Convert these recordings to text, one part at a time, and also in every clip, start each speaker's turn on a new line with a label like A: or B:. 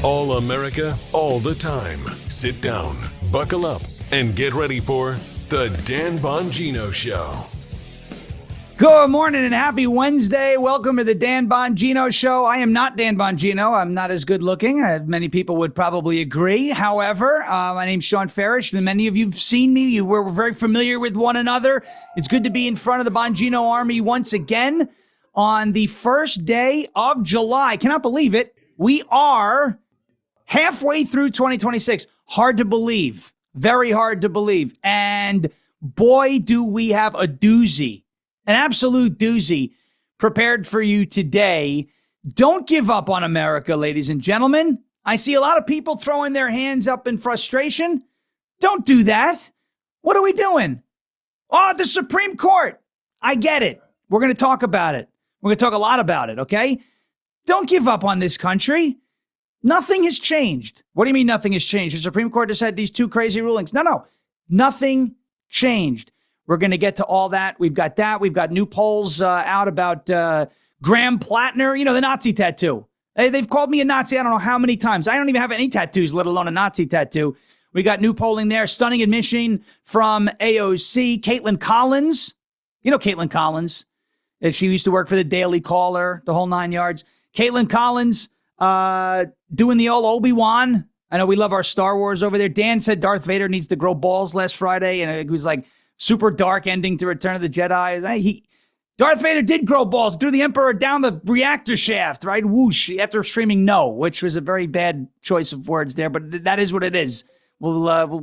A: All America, all the time. Sit down, buckle up, and get ready for The Dan Bongino Show.
B: Good morning and happy Wednesday. Welcome to the Dan Bongino Show. I am not Dan Bongino. I'm not as good looking. Many people would probably agree. However, my name's Shawn Farash, and many of you have seen me. We're very familiar with one another. It's good to be in front of the Bongino Army once again on the first day of July. I cannot believe it. We are halfway through 2026. Hard to believe. Very hard to believe. And boy, do we have a doozy, an absolute doozy prepared for you today. Don't give up on America, ladies and gentlemen. I see a lot of people throwing their hands up in frustration. Don't do that. What are we doing? Oh, the Supreme Court. I get it. We're going to talk about it. We're going to talk a lot about it, okay? Don't give up on this country. Nothing has changed. What do you mean nothing has changed? The Supreme Court just had these two crazy rulings. No. Nothing changed. We're going to get to all that. We've got that. We've got new polls out about Graham Platner, the Nazi tattoo. They've called me a Nazi I don't know how many times. I don't even have any tattoos, let alone a Nazi tattoo. We got new polling there. Stunning admission from AOC. Caitlin Collins. You know Caitlin Collins. She used to work for the Daily Caller, the whole 9 yards. Caitlin Collins doing the old Obi-Wan. I know we love our Star Wars over there. Dan said Darth Vader needs to grow balls last Friday, and it was like super dark ending to Return of the Jedi. Darth Vader did grow balls, threw the Emperor down the reactor shaft, right? Whoosh, after screaming no, which was a very bad choice of words there, but that is what it is. We'll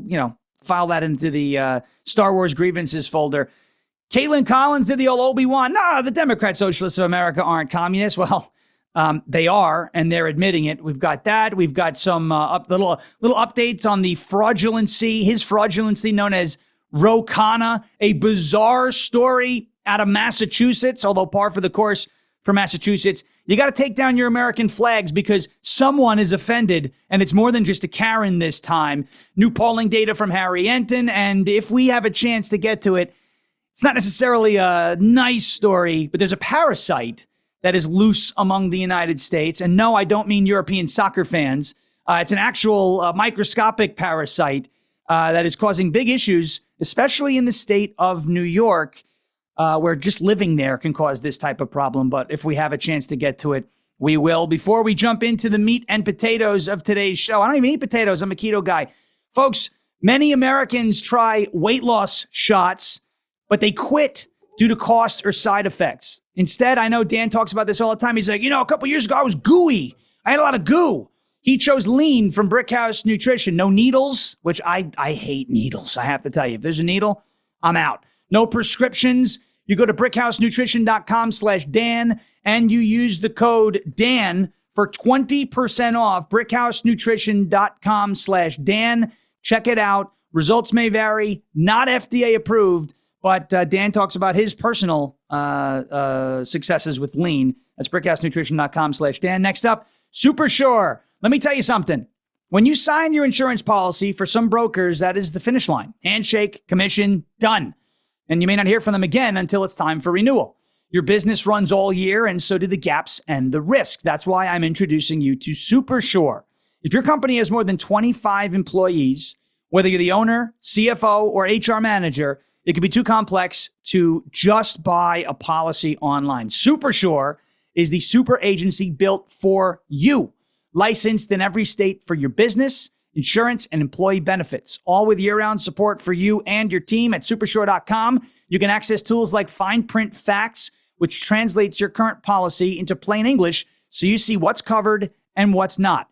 B: file that into the Star Wars grievances folder. Caitlin Collins did the old Obi-Wan. No, the Democrat Socialists of America aren't communists. Well, they are, and they're admitting it. We've got that. We've got some little updates on the fraudulency, his fraudulency known as Khanna, a bizarre story out of Massachusetts, although par for the course for Massachusetts. You got to take down your American flags because someone is offended, and it's more than just a Karen this time. New polling data from Harry Enton, and if we have a chance to get to it, it's not necessarily a nice story, but there's a parasite that is loose among the United States. And no, I don't mean European soccer fans. It's an actual microscopic parasite that is causing big issues, especially in the state of New York, where just living there can cause this type of problem. But if we have a chance to get to it, we will. Before we jump into the meat and potatoes of today's show, I don't even eat potatoes. I'm a keto guy. Folks, many Americans try weight loss shots, but they quit due to cost or side effects. Instead, I know Dan talks about this all the time. He's like, a couple years ago, I was gooey. I had a lot of goo. He chose lean from Brickhouse Nutrition. No needles, which I hate needles. I have to tell you, if there's a needle, I'm out. No prescriptions. You go to brickhousenutrition.com/Dan and you use the code Dan for 20% off. brickhousenutrition.com/Dan. Check it out. Results may vary. Not FDA approved. But Dan talks about his personal successes with lean. That's brickhousenutrition.com/Dan. Next up, Super Sure. Let me tell you something. When you sign your insurance policy, for some brokers, that is the finish line. Handshake, commission, done. And you may not hear from them again until it's time for renewal. Your business runs all year, and so do the gaps and the risk. That's why I'm introducing you to Super Sure. If your company has more than 25 employees, whether you're the owner, CFO, or HR manager, it can be too complex to just buy a policy online. SuperSure is the super agency built for you. Licensed in every state for your business, insurance, and employee benefits. All with year-round support for you and your team at supersure.com. You can access tools like Fine Print Facts, which translates your current policy into plain English so you see what's covered and what's not.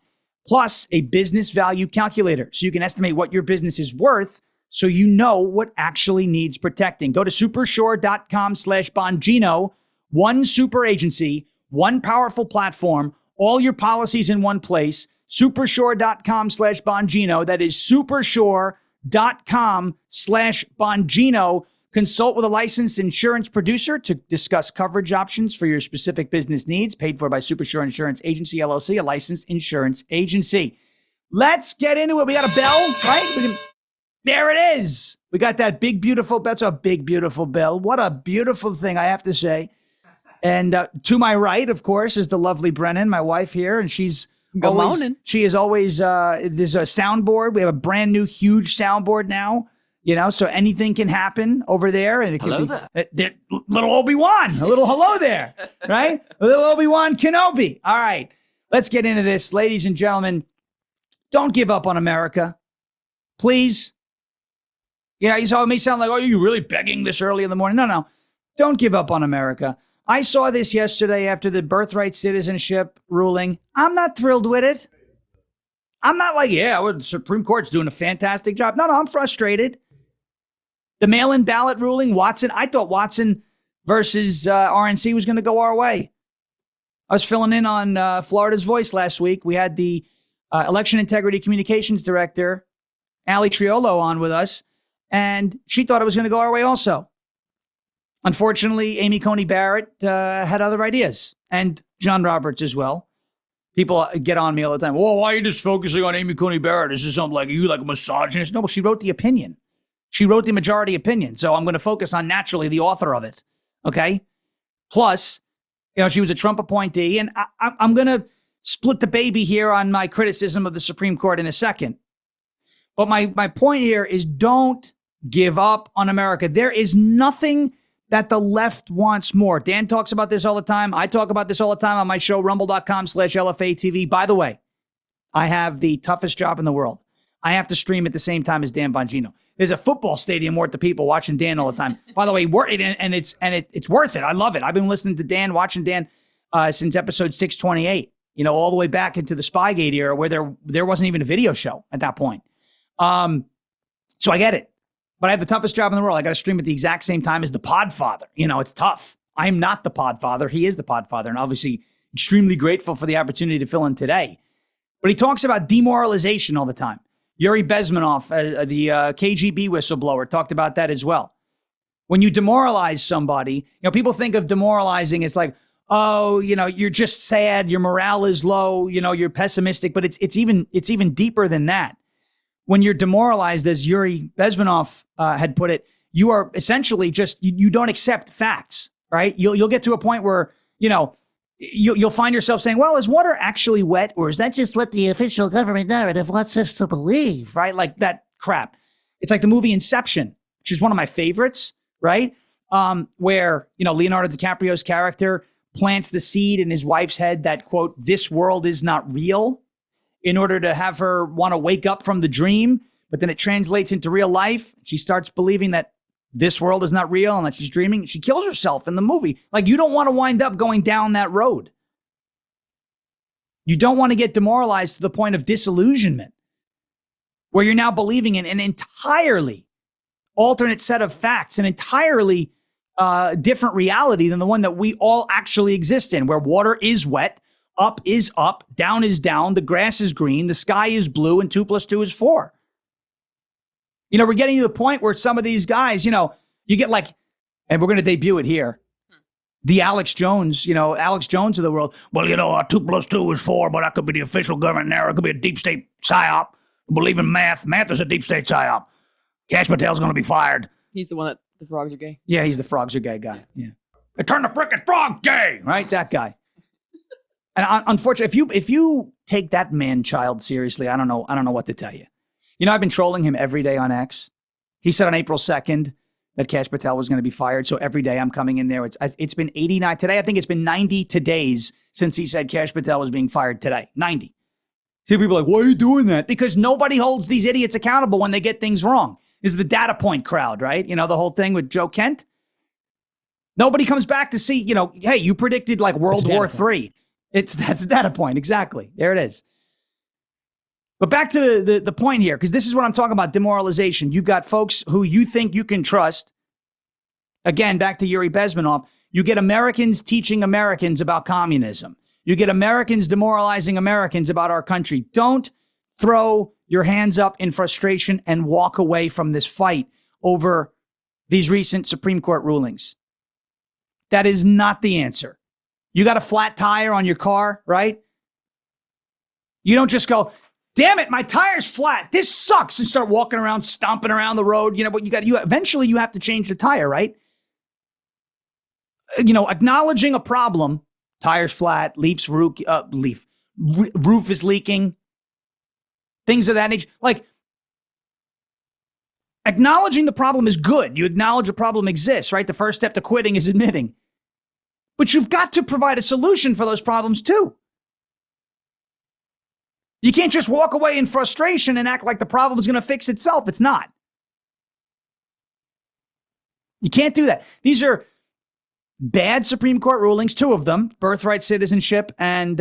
B: Plus, a business value calculator so you can estimate what your business is worth so you know what actually needs protecting. Go to supersure.com/Bongino. One super agency, one powerful platform, all your policies in one place. Supersure.com/Bongino. That is supersure.com/Bongino. Consult with a licensed insurance producer to discuss coverage options for your specific business needs. Paid for by Supersure Insurance Agency, LLC, a licensed insurance agency. Let's get into it. We got a bell, right? There it is. We got that big, beautiful, that's a big, beautiful bell. What a beautiful thing, I have to say. And to my right, of course, is the lovely Brennan, my wife here, and she's
C: Good morning.
B: She is always, there's a soundboard. We have a brand new huge soundboard now, so anything can happen over there. And it could little Obi-Wan, a little hello there, right? A little Obi-Wan Kenobi. All right, let's get into this. Ladies and gentlemen, don't give up on America. Please. You saw it may sound like, oh, you're really begging this early in the morning. No. Don't give up on America. I saw this yesterday after the birthright citizenship ruling. I'm not thrilled with it. I'm not like, the Supreme Court's doing a fantastic job. No, I'm frustrated. The mail-in ballot ruling, I thought Watson versus RNC was going to go our way. I was filling in on Florida's Voice last week. We had the Election Integrity Communications Director, Ali Triolo, on with us, and she thought it was going to go our way also. Unfortunately, Amy Coney Barrett had other ideas, and John Roberts as well. People get on me all the time. Well, why are you just focusing on Amy Coney Barrett? Is this something like you, like a misogynist? No, but she wrote the opinion. She wrote the majority opinion, so I'm going to focus on, naturally, the author of it, okay? Plus, she was a Trump appointee, and I'm going to split the baby here on my criticism of the Supreme Court in a second. But my point here is don't give up on America. There is nothing that the left wants more. Dan talks about this all the time. I talk about this all the time on my show, rumble.com/LFA-TV. By the way, I have the toughest job in the world. I have to stream at the same time as Dan Bongino. There's a football stadium worth of people watching Dan all the time. By the way, it's worth it. I love it. I've been listening to Dan, watching Dan since episode 628, all the way back into the Spygate era where there wasn't even a video show at that point. So I get it. But I have the toughest job in the world. I got to stream at the exact same time as the Podfather. It's tough. I'm not the Podfather. He is the Podfather. And obviously extremely grateful for the opportunity to fill in today. But he talks about demoralization all the time. Yuri Bezmenov, the KGB whistleblower, talked about that as well. When you demoralize somebody, people think of demoralizing as like, oh, you're just sad. Your morale is low. You're pessimistic. But it's even deeper than that. When you're demoralized, as Yuri Bezmenov had put it, you are essentially just, you don't accept facts, right? You'll get to a point where, you'll find yourself saying, well, is water actually wet? Or is that just what the official government narrative wants us to believe, right? Like that crap. It's like the movie Inception, which is one of my favorites, right? Where, Leonardo DiCaprio's character plants the seed in his wife's head that, quote, this world is not real, in order to have her want to wake up from the dream, but then it translates into real life. She starts believing that this world is not real and that she's dreaming. She kills herself in the movie. Like, you don't want to wind up going down that road. You don't want to get demoralized to the point of disillusionment, where you're now believing in an entirely alternate set of facts, an entirely different reality than the one that we all actually exist in, where water is wet, up is up, down is down, the grass is green, the sky is blue, and 2 + 2 is 4. We're getting to the point where some of these guys, you get like, and we're going to debut it here, the Alex Jones of the world. Well, 2 + 2 is 4, but that could be the official government narrative. It could be a deep state psyop. I believe in math. Math is a deep state psyop. Kash Patel's going to be fired.
C: He's the one that the frogs are gay.
B: Yeah, he's the frogs are gay guy. Yeah. They turned the frickin' frog gay, right? That guy. And unfortunately, if you take that man-child seriously, I don't know what to tell you. I've been trolling him every day on X. He said on April 2nd that Kash Patel was going to be fired. So every day I'm coming in there. It's been 89 today. I think it's been 92 days since he said Kash Patel was being fired today. 90. See, people are like, why are you doing that? Because nobody holds these idiots accountable when they get things wrong. This is the data point crowd, right? The whole thing with Joe Kent. Nobody comes back to see, hey, you predicted like World War III. That's a data point. Exactly. There it is. But back to the point here, because this is what I'm talking about, demoralization. You've got folks who you think you can trust. Again, back to Yuri Bezmenov. You get Americans teaching Americans about communism. You get Americans demoralizing Americans about our country. Don't throw your hands up in frustration and walk away from this fight over these recent Supreme Court rulings. That is not the answer. You got a flat tire on your car, right? You don't just go, damn it, my tire's flat. This sucks. And start walking around, stomping around the road. But eventually you have to change the tire, right? Acknowledging a problem, tire's flat, roof is leaking, things of that nature. Like, acknowledging the problem is good. You acknowledge a problem exists, right? The first step to quitting is admitting. But you've got to provide a solution for those problems too. You can't just walk away in frustration and act like the problem is going to fix itself. It's not. You can't do that. These are bad Supreme Court rulings, two of them, birthright citizenship and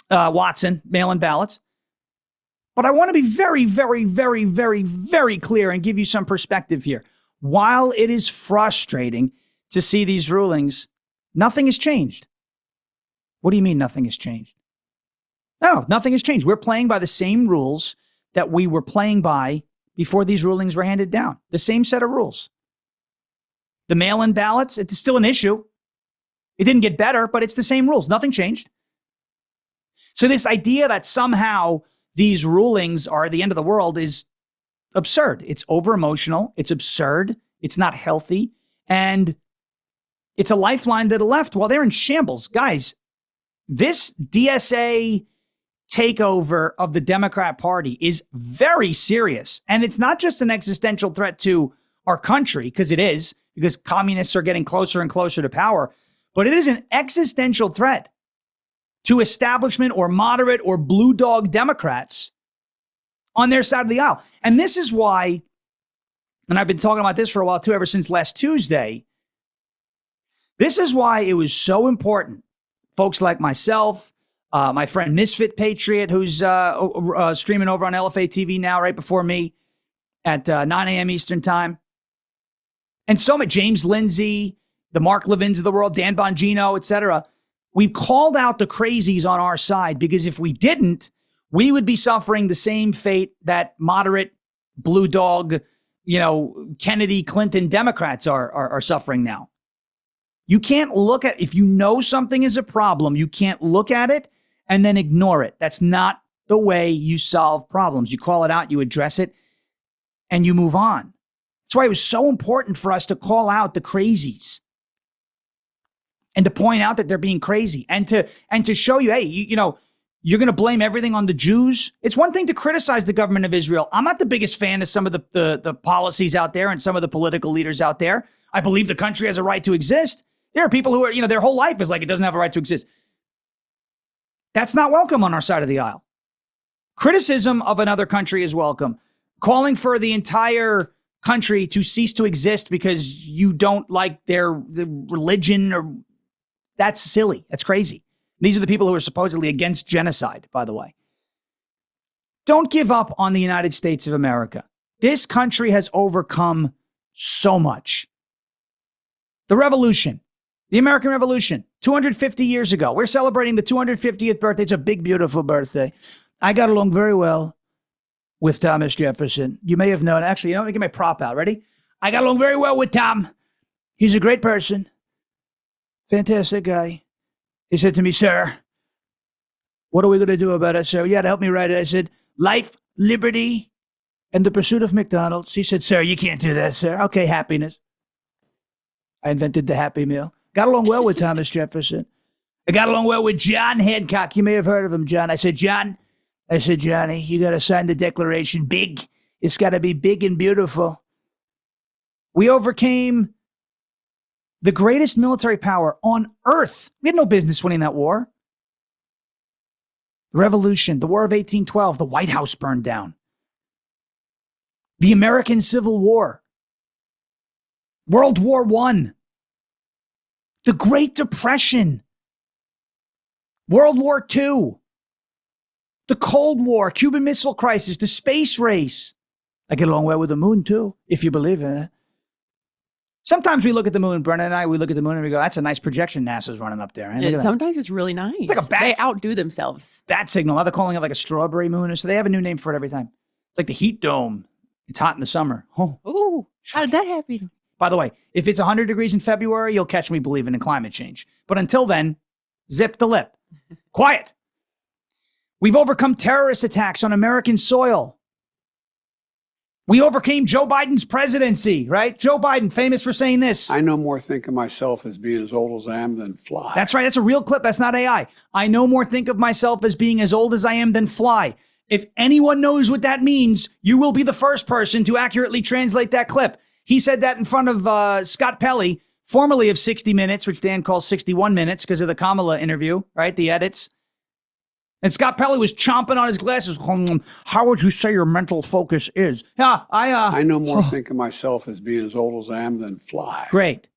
B: Watson, mail-in ballots. But I want to be very, very, very, very, very clear and give you some perspective here. While it is frustrating to see these rulings, nothing has changed. What do you mean nothing has changed? No, nothing has changed. We're playing by the same rules that we were playing by before these rulings were handed down. The same set of rules. The mail-in ballots, it's still an issue. It didn't get better, but it's the same rules. Nothing changed. So this idea that somehow these rulings are the end of the world is absurd. It's over-emotional. It's absurd. It's not healthy. And it's a lifeline to the left while they're in shambles. Guys, this DSA takeover of the Democrat Party is very serious. And it's not just an existential threat to our country, because it is, because communists are getting closer and closer to power, but it is an existential threat to establishment or moderate or blue dog Democrats on their side of the aisle. And this is why, and I've been talking about this for a while too, ever since last Tuesday, this is why it was so important. Folks like myself, my friend Misfit Patriot, who's streaming over on LFA TV now right before me at 9 a.m. Eastern time. And so many, James Lindsay, the Mark Levins of the world, Dan Bongino, etc. We've called out the crazies on our side, because if we didn't, we would be suffering the same fate that moderate blue dog, Kennedy, Clinton Democrats are suffering now. You can't look at, if you know something is a problem, you can't look at it and then ignore it. That's not the way you solve problems. You call it out, you address it, and you move on. That's why it was so important for us to call out the crazies and to point out that they're being crazy and to show you, hey, you're going to blame everything on the Jews. It's one thing to criticize the government of Israel. I'm not the biggest fan of some of the policies out there and some of the political leaders out there. I believe the country has a right to exist. There are people who are, their whole life is like it doesn't have a right to exist. That's not welcome on our side of the aisle. Criticism of another country is welcome. Calling for the entire country to cease to exist because you don't like the religion, or that's silly. That's crazy. These are the people who are supposedly against genocide, by the way. Don't give up on the United States of America. This country has overcome so much. The revolution, the American Revolution, 250 years ago. We're celebrating the 250th birthday. It's a big, beautiful birthday. I got along very well with Thomas Jefferson. You may have known. Actually, let me get my prop out. Ready? I got along very well with Tom. He's a great person. Fantastic guy. He said to me, "Sir, what are we going to do about it, sir? You got to help me write it." I said, "Life, liberty, and the pursuit of McDonald's." He said, "Sir, you can't do that, sir." Okay, happiness. I invented the Happy Meal. Got along well with Thomas Jefferson. I got along well with John Hancock. You may have heard of him, John. I said, "John," I said, "Johnny, you got to sign the Declaration big. It's got to be big and beautiful." We overcame the greatest military power on earth. We had no business winning that war. The Revolution, the War of 1812, the White House burned down. The American Civil War. World War I. The Great Depression. World War II. The Cold War, Cuban Missile Crisis, the space race. I get along well with the moon too, if you believe in it. Sometimes we look at the moon, Brennan and I, we look at the moon and we go, that's a nice projection NASA's running up there. Right?
C: Sometimes it's really nice.
B: It's like a bat.
C: They outdo themselves.
B: Bat signal. Now they're calling it like a strawberry moon. So they have a new name for it every time. It's like the heat dome. It's hot in the summer.
C: Oh, how did that happen?
B: By the way, if it's 100 degrees in February, you'll catch me believing in climate change. But until then, zip the lip. Quiet. We've overcome terrorist attacks on American soil. We overcame Joe Biden's presidency, right? Joe Biden, famous for saying this.
D: I no more think of myself as being as old as I am than fly.
B: That's right. That's a real clip. That's not AI. I no more think of myself as being as old as I am than fly. If anyone knows what that means, you will be the first person to accurately translate that clip. He said that in front of Scott Pelley, formerly of 60 Minutes, which Dan calls 61 Minutes because of the Kamala interview, right? The edits. And Scott Pelley was chomping on his glasses. How would you say your mental focus is? Yeah,
D: I no more think of myself as being as old as I am than fly.
B: Great.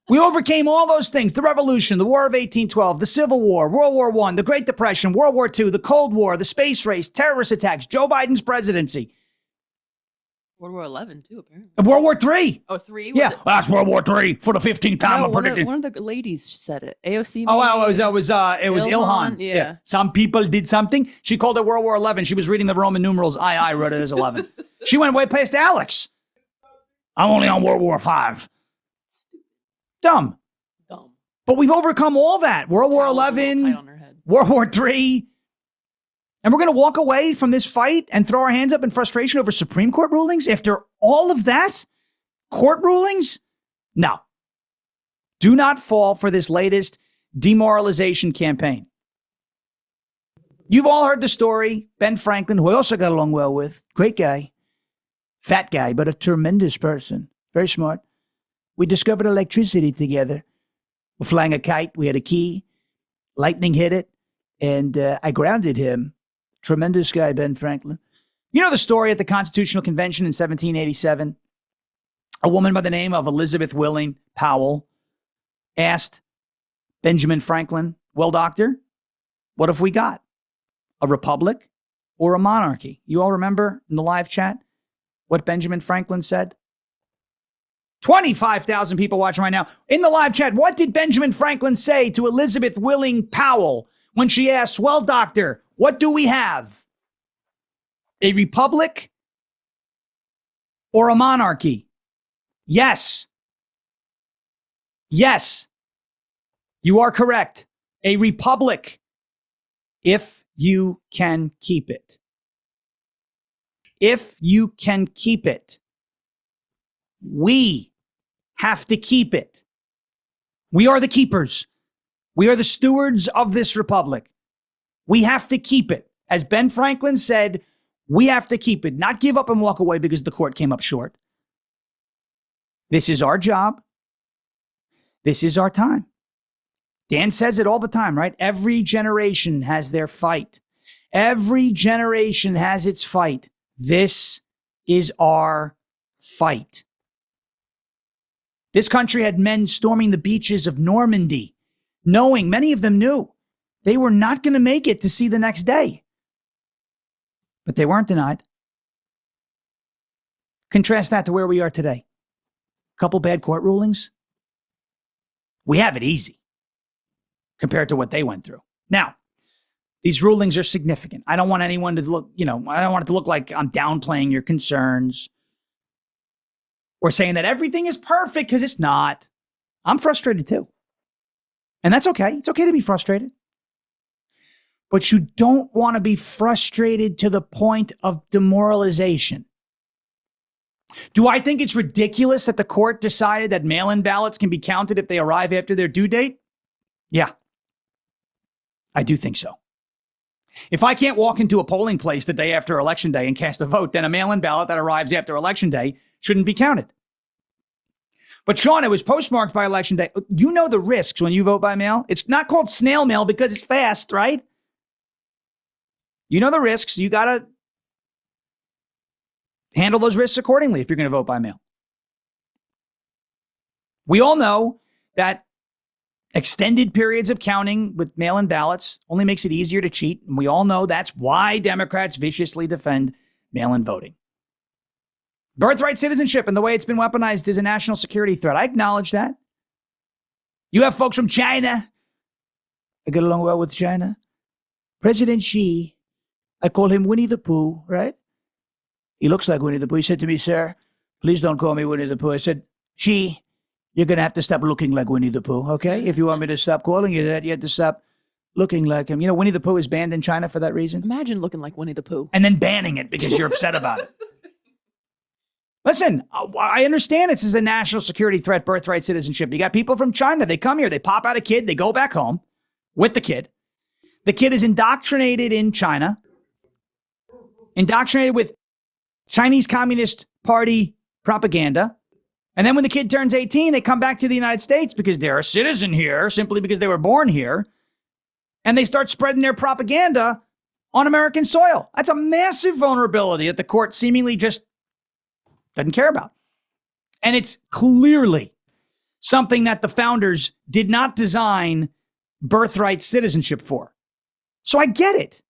B: We overcame all those things. The Revolution, the War of 1812, the Civil War, World War I, the Great Depression, World War II, the Cold War, the space race, terrorist attacks, Joe Biden's presidency.
C: World War 11 too, apparently.
B: World War III.
C: Oh, three?
B: Yeah, that's World War III for the 15th time.
C: No, one of the ladies said it. AOC.
B: Oh, well, it was Ilhan.
C: Yeah.
B: Some people did something. She called it World War 11. She was reading the Roman numerals. I wrote it as 11. She went way past Alex. I'm only on World War V.
C: Stupid.
B: Dumb. But we've overcome all that. World War
C: Tight
B: 11,
C: on her head.
B: World War III. And we're going to walk away from this fight and throw our hands up in frustration over Supreme Court rulings after all of that? Court rulings? No. Do not fall for this latest demoralization campaign. You've all heard the story. Ben Franklin, who I also got along well with, great guy, fat guy, but a tremendous person, very smart. We discovered electricity together. We're flying a kite. We had a key. Lightning hit it, and I grounded him. Tremendous guy, Ben Franklin. You know the story at the Constitutional Convention in 1787? A woman by the name of Elizabeth Willing Powell asked Benjamin Franklin, well, doctor, what have we got? A republic or a monarchy? You all remember in the live chat what Benjamin Franklin said? 25,000 people watching right now. In the live chat, what did Benjamin Franklin say to Elizabeth Willing Powell when she asked, well, doctor, what do we have? A republic or a monarchy? Yes. Yes. You are correct. A republic, if you can keep it. If you can keep it. We have to keep it. We are the keepers. We are the stewards of this republic. We have to keep it. As Ben Franklin said, we have to keep it, not give up and walk away because the court came up short. This is our job. This is our time. Dan says it all the time, right? Every generation has their fight. Every generation has its fight. This is our fight. This country had men storming the beaches of Normandy, knowing, many of them knew, they were not going to make it to see the next day. But they weren't denied. Contrast that to where we are today. A couple bad court rulings. We have it easy compared to what they went through. Now, these rulings are significant. I don't want anyone to look, I don't want it to look like I'm downplaying your concerns or saying that everything is perfect because it's not. I'm frustrated too. And that's okay. It's okay to be frustrated. But you don't want to be frustrated to the point of demoralization. Do I think it's ridiculous that the court decided that mail-in ballots can be counted if they arrive after their due date? Yeah, I do think so. If I can't walk into a polling place the day after Election Day and cast a vote, then a mail-in ballot that arrives after Election Day shouldn't be counted. But Shawn, it was postmarked by Election Day. You know the risks when you vote by mail. It's not called snail mail because it's fast, right? You know the risks. You got to handle those risks accordingly if you're going to vote by mail. We all know that extended periods of counting with mail-in ballots only makes it easier to cheat. And we all know that's why Democrats viciously defend mail-in voting. Birthright citizenship and the way it's been weaponized is a national security threat. I acknowledge that. You have folks from China. I get along well with China. President Xi, I call him Winnie the Pooh, right? He looks like Winnie the Pooh. He said to me, sir, please don't call me Winnie the Pooh. I said, Xi, you're going to have to stop looking like Winnie the Pooh, okay? If you want me to stop calling you that, you have to stop looking like him. You know, Winnie the Pooh is banned in China for that reason.
C: Imagine looking like Winnie the Pooh.
B: And then banning it because you're upset about it. Listen, I understand this is a national security threat, birthright citizenship. You got people from China. They come here. They pop out a kid. They go back home with the kid. The kid is indoctrinated in China, indoctrinated with Chinese Communist Party propaganda. And then when the kid turns 18, they come back to the United States because they're a citizen here, simply because they were born here. And they start spreading their propaganda on American soil. That's a massive vulnerability that the court seemingly just doesn't care about. And it's clearly something that the founders did not design birthright citizenship for. So I get it.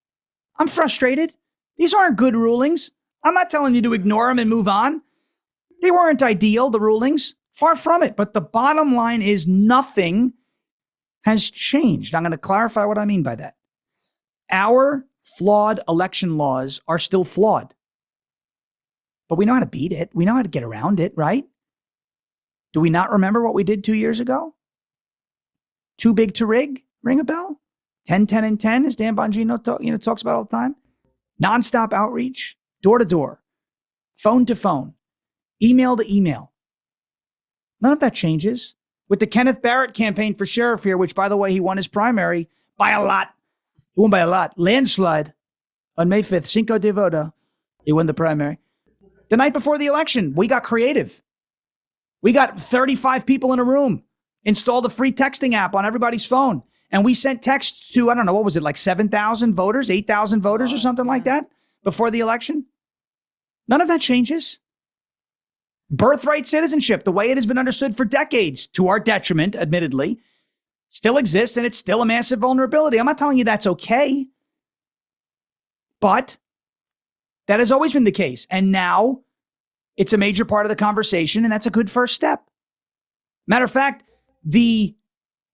B: I'm frustrated. These aren't good rulings. I'm not telling you to ignore them and move on. They weren't ideal, the rulings. Far from it. But the bottom line is nothing has changed. I'm going to clarify what I mean by that. Our flawed election laws are still flawed. But we know how to beat it. We know how to get around it, right? Do we not remember what we did 2 years ago? Too big to rig? Ring a bell? 10, 10, and 10, as Dan Bongino talks about all the time. Nonstop outreach, door to door, phone to phone, email to email. None of that changes. With the Kenneth Barrett campaign for sheriff here, which, by the way, he won his primary by a lot. He won by a lot. Landslide on May 5th, Cinco de Voto. He won the primary. The night before the election, we got creative. We got 35 people in a room, installed a free texting app on everybody's phone. And we sent texts to, I don't know, what was it, like 7,000 voters, 8,000 voters or something like that before the election? None of that changes. Birthright citizenship, the way it has been understood for decades, to our detriment, admittedly, still exists, and it's still a massive vulnerability. I'm not telling you that's okay, but that has always been the case. And now it's a major part of the conversation, and that's a good first step. Matter of fact, the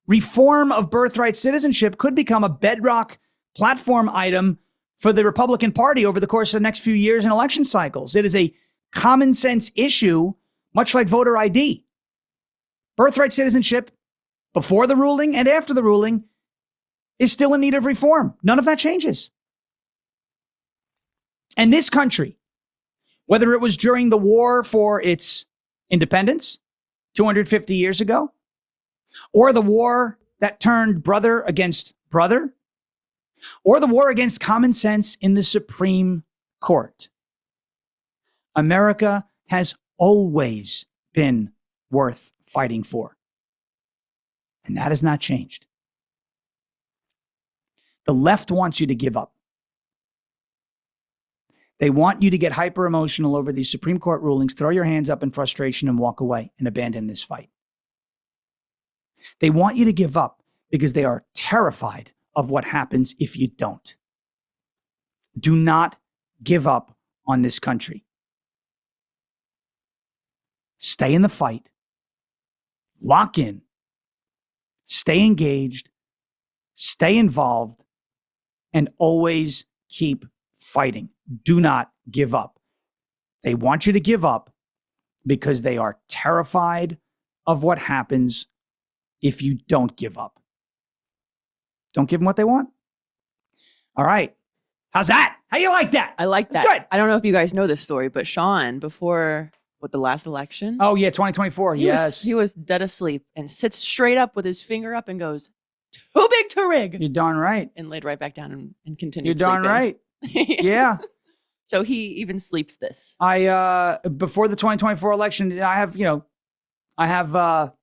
B: reform of birthright citizenship could become a bedrock platform item for the Republican Party over the course of the next few years in election cycles. It is a common sense issue, much like voter ID. Birthright citizenship, before the ruling and after the ruling, is still in need of reform. None of that changes. And this country, whether it was during the war for its independence 250 years ago, or the war that turned brother against brother, or the war against common sense in the Supreme Court, America has always been worth fighting for. And that has not changed. The left wants you to give up. They want you to get hyper emotional over these Supreme Court rulings, throw your hands up in frustration and walk away and abandon this fight. They want you to give up because they are terrified of what happens if you don't. Do not give up on this country. Stay in the fight. Lock in. Stay engaged. Stay involved. And always keep fighting. Do not give up. They want you to give up because they are terrified of what happens if you don't give up. Don't give them what they want. All right. How's that? How you like that?
C: I like that.
B: That's good.
C: I don't know if you guys know this story, but Shawn, before the last election.
B: Oh, yeah, 2024. Yes.
C: He was dead asleep and sits straight up with his finger up and goes, too big to rig.
B: You're darn right.
C: And laid right back down and continued
B: You're darn
C: sleeping.
B: right. Yeah.
C: So he even sleeps this.
B: Before the 2024 election, I have the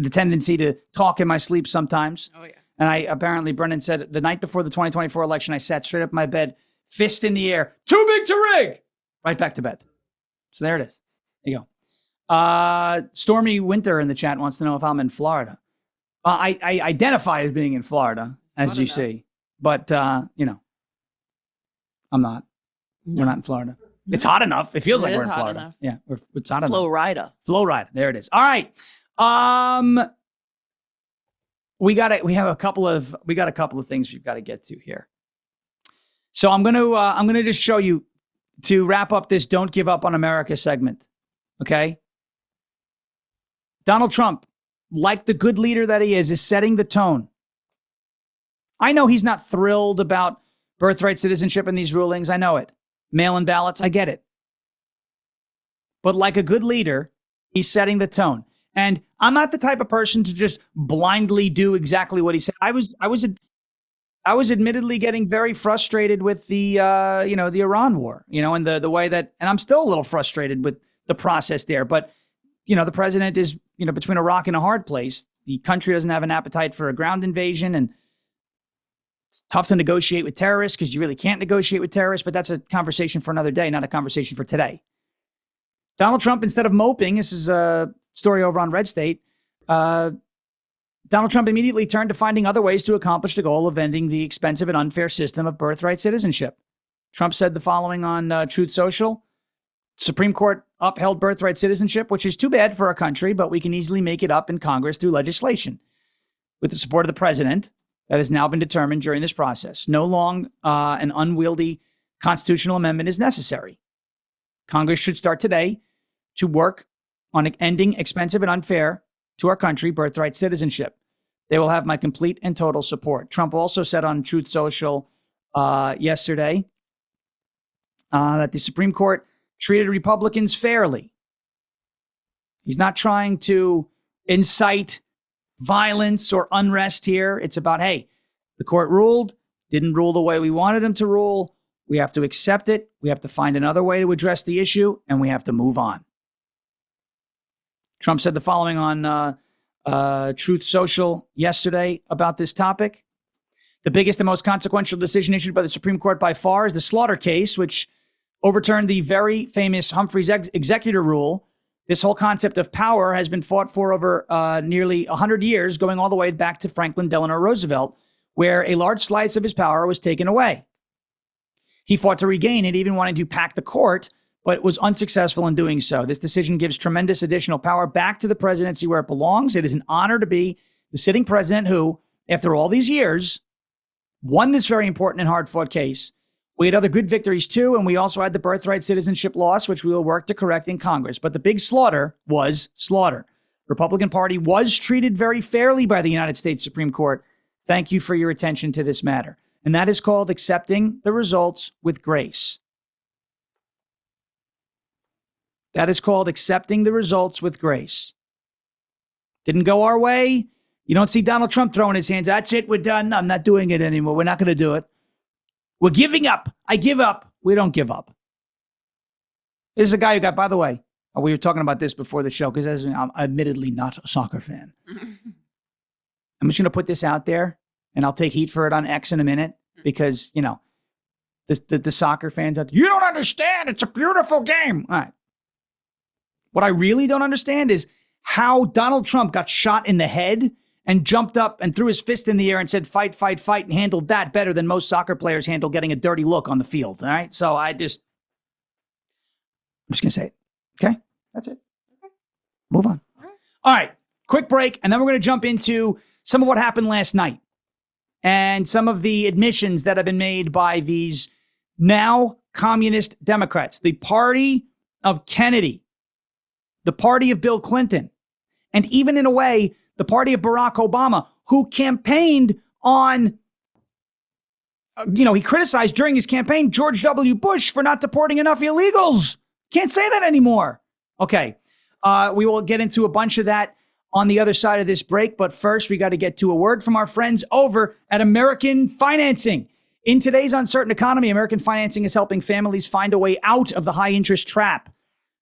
B: tendency to talk in my sleep sometimes.
C: Oh, yeah.
B: And apparently Brennan said the night before the 2024 election, I sat straight up in my bed, fist in the air, too big to rig, right back to bed. So there it is. There you go. Stormy Winter in the chat wants to know if I'm in Florida. I identify as being in Florida, as you see, but I'm not.
C: No.
B: We're not in Florida. It's hot enough. It feels like we're in
C: hot
B: Florida.
C: enough.
B: Yeah, it's hot enough.
C: Florida.
B: There it is. All right. We got a couple of things we've got to get to here. So I'm gonna just show you to wrap up this "Don't Give Up on America" segment. Okay. Donald Trump, like the good leader that he is setting the tone. I know he's not thrilled about birthright citizenship in these rulings. I know it. Mail-in ballots. I get it. but like a good leader, he's setting the tone. And I'm not the type of person to just blindly do exactly what he said. I was admittedly getting very frustrated with the Iran war, and the way that, and I'm still a little frustrated with the process there. But, the president is, between a rock and a hard place. The country doesn't have an appetite for a ground invasion, and it's tough to negotiate with terrorists because you really can't negotiate with terrorists. But that's a conversation for another day, not a conversation for today. Donald Trump, instead of moping, this is a story over on Red State. Donald Trump immediately turned to finding other ways to accomplish the goal of ending the expensive and unfair system of birthright citizenship. Trump said the following on Truth Social. Supreme Court upheld birthright citizenship, which is too bad for our country, but we can easily make it up in Congress through legislation. With the support of the president, that has now been determined during this process. No long and unwieldy constitutional amendment is necessary. Congress should start today to work on ending expensive and unfair to our country birthright citizenship. They will have my complete and total support. Trump also said on Truth Social yesterday that the Supreme Court treated Republicans fairly. He's not trying to incite violence or unrest here. It's about, hey, the court ruled, didn't rule the way we wanted him to rule. We have to accept it. We have to find another way to address the issue, and we have to move on. Trump said the following on Truth Social yesterday about this topic. The biggest and most consequential decision issued by the Supreme Court by far is the Slaughter case, which overturned the very famous Humphrey's executor rule. This whole concept of power has been fought for over nearly 100 years, going all the way back to Franklin Delano Roosevelt, where a large slice of his power was taken away. He fought to regain it, even wanting to pack the court, but was unsuccessful in doing so. This decision gives tremendous additional power back to the presidency where it belongs. It is an honor to be the sitting president who, after all these years, won this very important and hard-fought case. We had other good victories too, and we also had the birthright citizenship loss, which we will work to correct in Congress. But the big slaughter was slaughter. The Republican Party was treated very fairly by the United States Supreme Court. Thank you for your attention to this matter. And that is called accepting the results with grace. That is called accepting the results with grace. Didn't go our way. You don't see Donald Trump throwing his hands. That's it. We're done. I'm not doing it anymore. We're not going to do it. We're giving up. I give up. We don't give up. This is a guy who got, by the way, we were talking about this before the show because I'm admittedly not a soccer fan. I'm just going to put this out there and I'll take heat for it on X in a minute because, the soccer fans out there, you don't understand. It's a beautiful game. All right. What I really don't understand is how Donald Trump got shot in the head and jumped up and threw his fist in the air and said, fight, fight, fight, and handled that better than most soccer players handle getting a dirty look on the field. All right. So I'm just going to say it. Okay. That's it. Okay. Move on. All right. Quick break. And then we're going to jump into some of what happened last night and some of the admissions that have been made by these now communist Democrats, the party of Kennedy, the party of Bill Clinton, and even in a way, the party of Barack Obama, who campaigned on, he criticized during his campaign George W. Bush for not deporting enough illegals. Can't say that anymore. Okay. We will get into a bunch of that on the other side of this break. But first, we got to get to a word from our friends over at American Financing. In today's uncertain economy, American Financing is helping families find a way out of the high interest trap.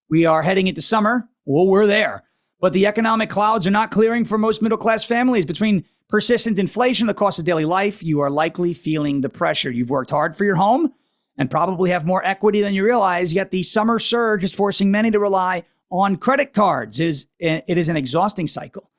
B: We are heading into summer. Well, we're there. But the economic clouds are not clearing for most middle-class families. Between persistent inflation, the cost of daily life, you are likely feeling the pressure. You've worked hard for your home and probably have more equity than you realize, yet the summer surge is forcing many to rely on credit cards. It is an exhausting cycle.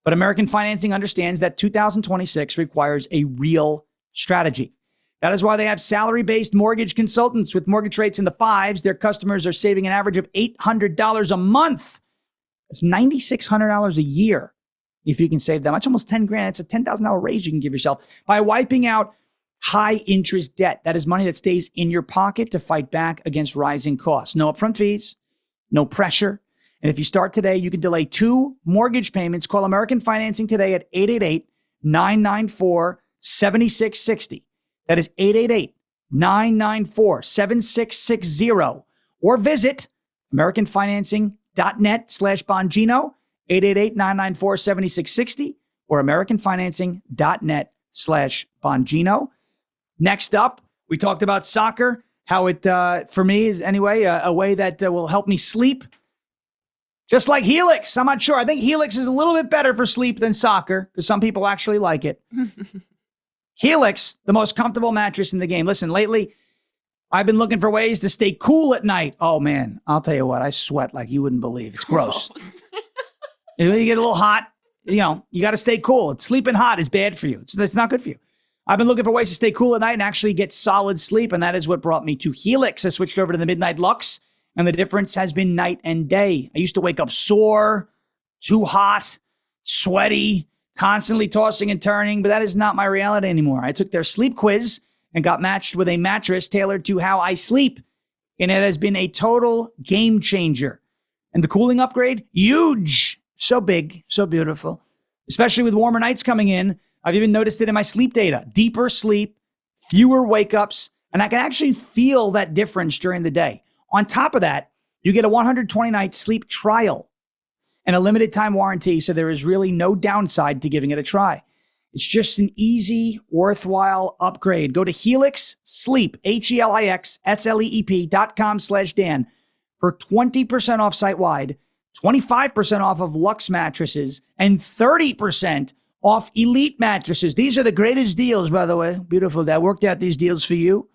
B: But American Financing understands that 2026 requires a real strategy. That is why they have salary-based mortgage consultants with mortgage rates in the fives. Their customers are saving an average of $800 a month. That's $9,600 a year. If you can save that much, almost 10 grand. It's a $10,000 raise you can give yourself by wiping out high interest debt. That is money that stays in your pocket to fight back against rising costs. No upfront fees, no pressure. And if you start today, you can delay 2 mortgage payments. Call American Financing today at 888-994-7660. That is 888-994-7660. Or visit AmericanFinancing.net/Bongino, 888-994-7660, or AmericanFinancing.net/Bongino. Next up, we talked about soccer, how it, for me, is anyway, a way that will help me sleep. Just like Helix. I'm not sure. I think Helix is a little bit better for sleep than soccer because some people actually like it. Helix, the most comfortable mattress in the game. Listen, lately, I've been looking for ways to stay cool at night. Oh, man, I'll tell you what. I sweat like you wouldn't believe. It's gross. You get a little hot, you got to stay cool. Sleeping hot is bad for you. It's not good for you. I've been looking for ways to stay cool at night and actually get solid sleep, and that is what brought me to Helix. I switched over to the Midnight Lux, and the difference has been night and day. I used to wake up sore, too hot, sweaty, constantly tossing and turning, but that is not my reality anymore. I took their sleep quiz and got matched with a mattress tailored to how I sleep, and it has been a total game changer. And the cooling upgrade, huge, so big, so beautiful, especially with warmer nights coming in. I've even noticed it in my sleep data. Deeper sleep, fewer wake-ups, and I can actually feel that difference during the day. On top of that, you get a 120-night sleep trial and a limited time warranty, so there is really no downside to giving it a try. It's just an easy, worthwhile upgrade. Go to Helix Sleep, HelixSleep.com/Dan for 20% off site-wide, 25% off of Lux mattresses, and 30% off Elite mattresses. These are the greatest deals, by the way. Beautiful. I worked out these deals for you.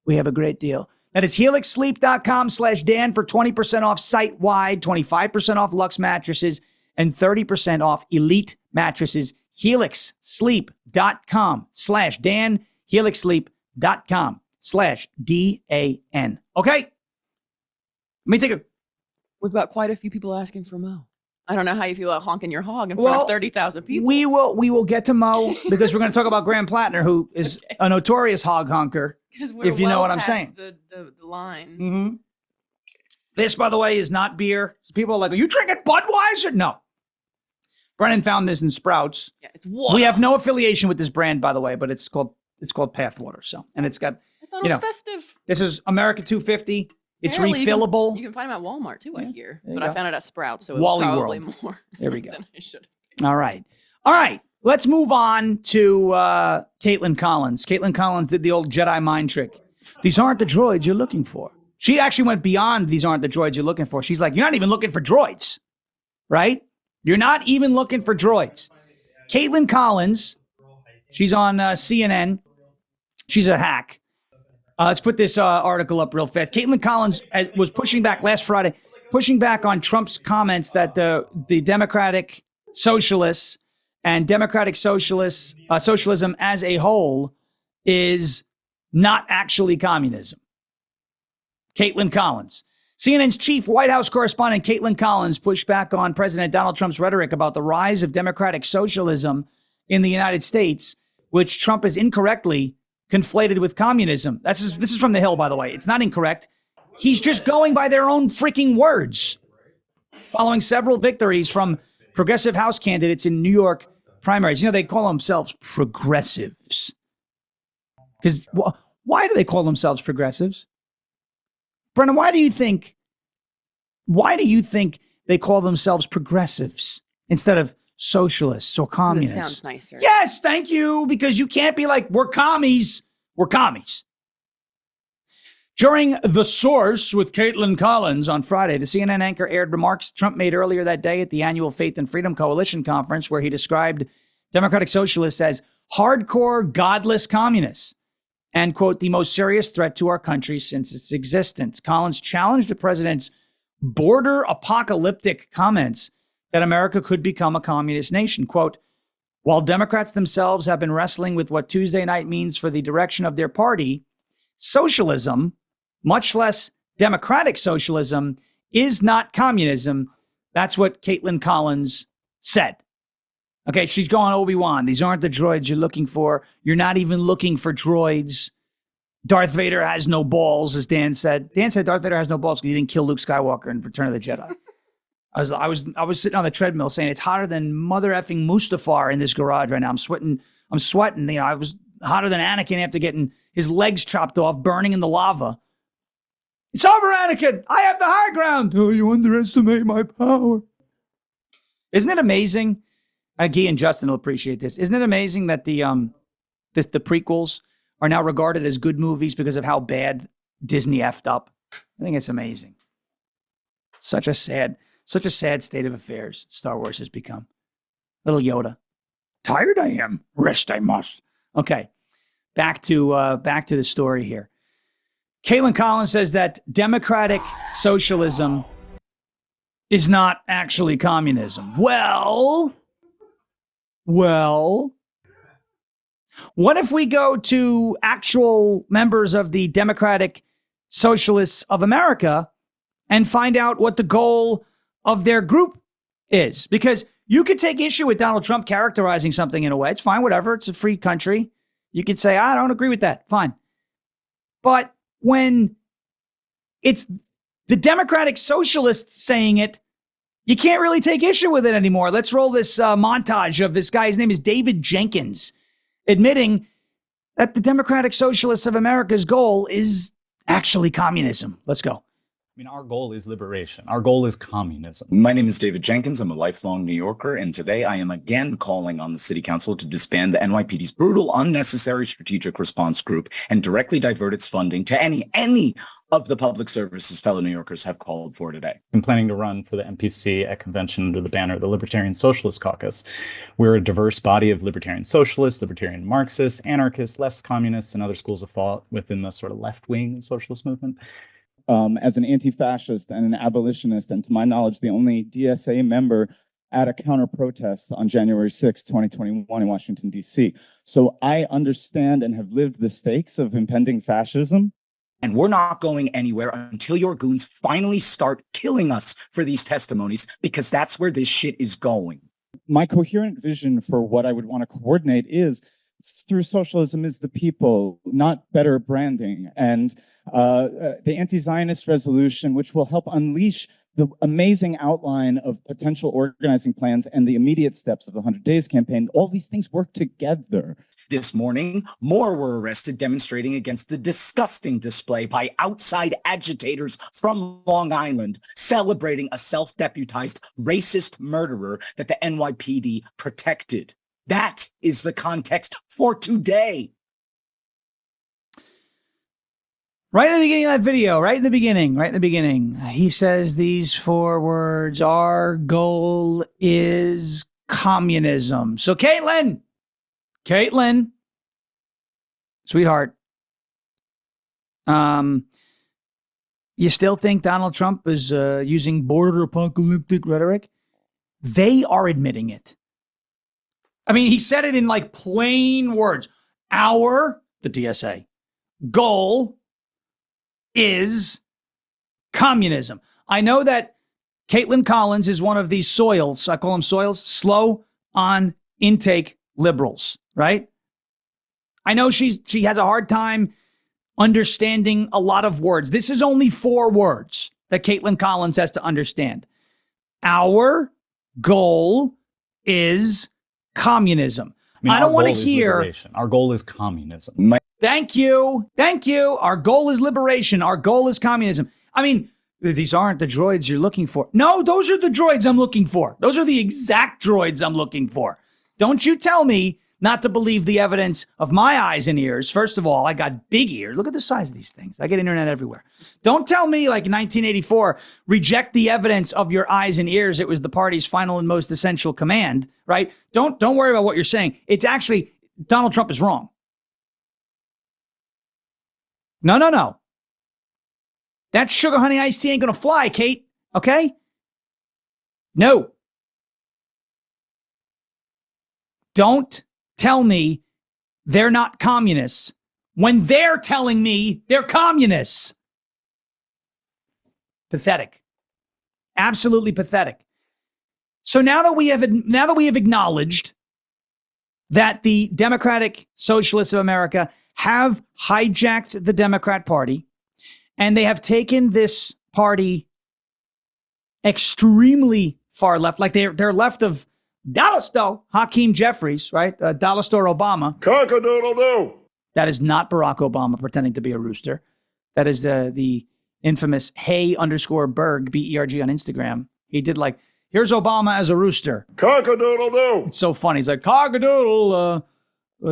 B: We have a great deal. That is HelixSleep.com/Dan for 20% off site-wide, 25% off Lux mattresses, and 30% off Elite mattresses. HelixSleep.com/Dan, HelixSleep.com/DAN. Okay? Let me take a...
C: We've got quite a few people asking for Mo. I don't know how you feel about honking your hog in front of 30,000 people.
B: We will get to Mo because we're going to talk about Graham Platner, who is a notorious hog honker, if you know what I'm saying.
C: The line.
B: Mm-hmm. This, by the way, is not beer. People are like, are you drinking Budweiser? No. Brennan found this in Sprouts.
C: Yeah, it's water.
B: We have no affiliation with this brand, by the way, but it's called Path Water. So, and it's got,
C: I thought it was festive.
B: This is America 250. It's
C: Apparently
B: refillable.
C: You can find them at Walmart too, I hear.
B: There you
C: But
B: go.
C: I found it at Sprouts, so it
B: Wally
C: was probably
B: World.
C: more
B: There we go.
C: than I should.
B: All right. Let's move on to Caitlin Collins. Caitlin Collins did the old Jedi mind trick. These aren't the droids you're looking for. She actually went beyond these aren't the droids you're looking for. She's like, you're not even looking for droids, right? You're not even looking for droids. Caitlin Collins, she's on CNN. She's a hack. Let's put this article up real fast. Caitlin Collins was pushing back last Friday, pushing back on Trump's comments that the Democratic Socialists and Democratic socialism as a whole is not actually communism. Caitlin Collins. CNN's chief White House correspondent Caitlin Collins pushed back on President Donald Trump's rhetoric about the rise of democratic socialism in the United States, which Trump has incorrectly conflated with communism. This is from The Hill, by the way. It's not incorrect. He's just going by their own freaking words. Following several victories from progressive House candidates in New York primaries. They call themselves progressives. Because why do they call themselves progressives? Brennan, why do you think they call themselves progressives instead of socialists or communists?
C: It sounds nicer.
B: Yes, thank you. Because you can't be like, we're commies. We're commies. During The Source with Caitlin Collins on Friday, the CNN anchor aired remarks Trump made earlier that day at the annual Faith and Freedom Coalition conference, where he described Democratic socialists as hardcore, godless communists and, quote, the most serious threat to our country since its existence. Collins challenged the president's border apocalyptic comments that America could become a communist nation. Quote, while Democrats themselves have been wrestling with what Tuesday night means for the direction of their party, socialism, much less democratic socialism, is not communism. That's what Caitlin Collins said. Okay, she's going Obi-Wan. These aren't the droids you're looking for. You're not even looking for droids. Darth Vader has no balls, as Dan said. Dan said Darth Vader has no balls because he didn't kill Luke Skywalker in Return of the Jedi. I was sitting on the treadmill saying it's hotter than mother effing Mustafar in this garage right now. I'm sweating. I was hotter than Anakin after getting his legs chopped off, burning in the lava. It's over, Anakin. I have the high ground. Oh, you underestimate my power. Isn't it amazing? Guy and Justin will appreciate this. Isn't it amazing that the prequels are now regarded as good movies because of how bad Disney effed up? I think it's amazing. Such a sad state of affairs Star Wars has become. Little Yoda. Tired I am. Rest I must. Okay. Back to the story here. Caitlin Collins says that democratic socialism is not actually communism. Well, what if we go to actual members of the Democratic Socialists of America and find out what the goal of their group is? Because you could take issue with Donald Trump characterizing something in a way. It's fine, whatever. It's a free country. You could say, I don't agree with that. Fine. But when it's the Democratic Socialists saying it, you can't really take issue with it anymore. Let's roll this montage of this guy. His name is David Jenkins, admitting that the Democratic Socialists of America's goal is actually communism. Let's go.
E: I mean, our goal is liberation. Our goal is communism.
F: My name is David Jenkins. I'm a lifelong New Yorker, and today I am again calling on the City Council to disband the NYPD's brutal, unnecessary strategic response group and directly divert its funding to any of the public services fellow New Yorkers have called for today.
E: I'm planning to run for the MPC at convention under the banner of the Libertarian Socialist Caucus. We're a diverse body of libertarian socialists, libertarian Marxists, anarchists, left communists, and other schools of thought within the sort of left wing socialist movement.
G: As an anti-fascist and an abolitionist, and to my knowledge, the only DSA member at a counter-protest on January 6, 2021 in Washington, D.C. So I understand and have lived the stakes of impending fascism.
F: And we're not going anywhere until your goons finally start killing us for these testimonies, because that's where this shit is going.
G: My coherent vision for what I would want to coordinate is through socialism is the people, not better branding. And the anti-Zionist resolution, which will help unleash the amazing outline of potential organizing plans and the immediate steps of the 100 Days campaign, all these things work together.
F: This morning, more were arrested demonstrating against the disgusting display by outside agitators from Long Island, celebrating a self-deputized racist murderer that the NYPD protected. That is the context for today.
B: Right in the beginning of that video, right in the beginning, he says these 4 words, our goal is communism. So Caitlin, sweetheart, you still think Donald Trump is using border apocalyptic rhetoric? They are admitting it. I mean, he said it in like plain words. The DSA, goal is communism. I know that Caitlin Collins is one of these soils. I call them soils, slow on intake liberals, right? I know she has a hard time understanding a lot of words. This is only 4 words that Caitlin Collins has to understand. Our goal is communism. I don't want to hear.
E: Liberation. Our goal is communism.
B: Thank you. Our goal is liberation. Our goal is communism. I mean, these aren't the droids you're looking for. No, those are the droids I'm looking for. Those are the exact droids I'm looking for. Don't you tell me not to believe the evidence of my eyes and ears. First of all, I got big ears. Look at the size of these things. I get internet everywhere. Don't tell me like in 1984, reject the evidence of your eyes and ears. It was the party's final and most essential command, right? Don't worry about what you're saying. It's actually Donald Trump is wrong. No. That sugar honey iced tea ain't going to fly, Kate. Okay? No. Don't tell me they're not communists when they're telling me they're communists. Pathetic. Absolutely pathetic. So now that we have acknowledged that the Democratic Socialists of America have hijacked the Democrat Party, and they have taken this party extremely far left, like they're left of Dallas Store, Hakeem Jeffries, right? Dallas Store Obama.
H: Cock-a-doodle-doo.
B: That is not Barack Obama pretending to be a rooster. That is the infamous Hey_Berg, B-E-R-G on Instagram. He did like, here's Obama as a rooster.
H: Cock-a-doodle-doo.
B: It's so funny. He's like, cock-a-doodle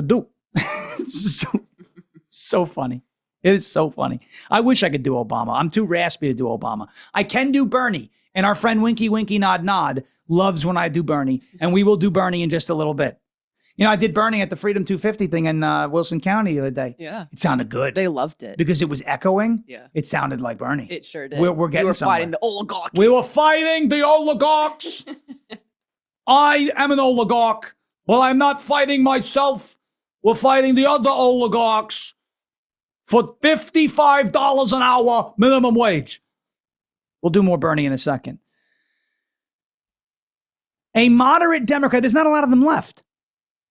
B: do. It's so funny. It is so funny. I wish I could do Obama. I'm too raspy to do Obama. I can do Bernie. And our friend Winky Winky Nod Nod loves when I do Bernie. And we will do Bernie in just a little bit. You know, I did Bernie at the Freedom 250 thing in Wilson County the other day.
C: Yeah.
B: It sounded good.
C: They loved it.
B: Because it was echoing.
C: Yeah.
B: It sounded like Bernie.
C: It sure did.
B: We're getting
C: we were
B: somewhere.
C: fighting the oligarchy.
B: We were fighting the oligarchs. I am an oligarch. Well, I'm not fighting myself. We're fighting the other oligarchs for $55 an hour minimum wage. We'll do more Bernie in a second. A moderate Democrat, there's not a lot of them left.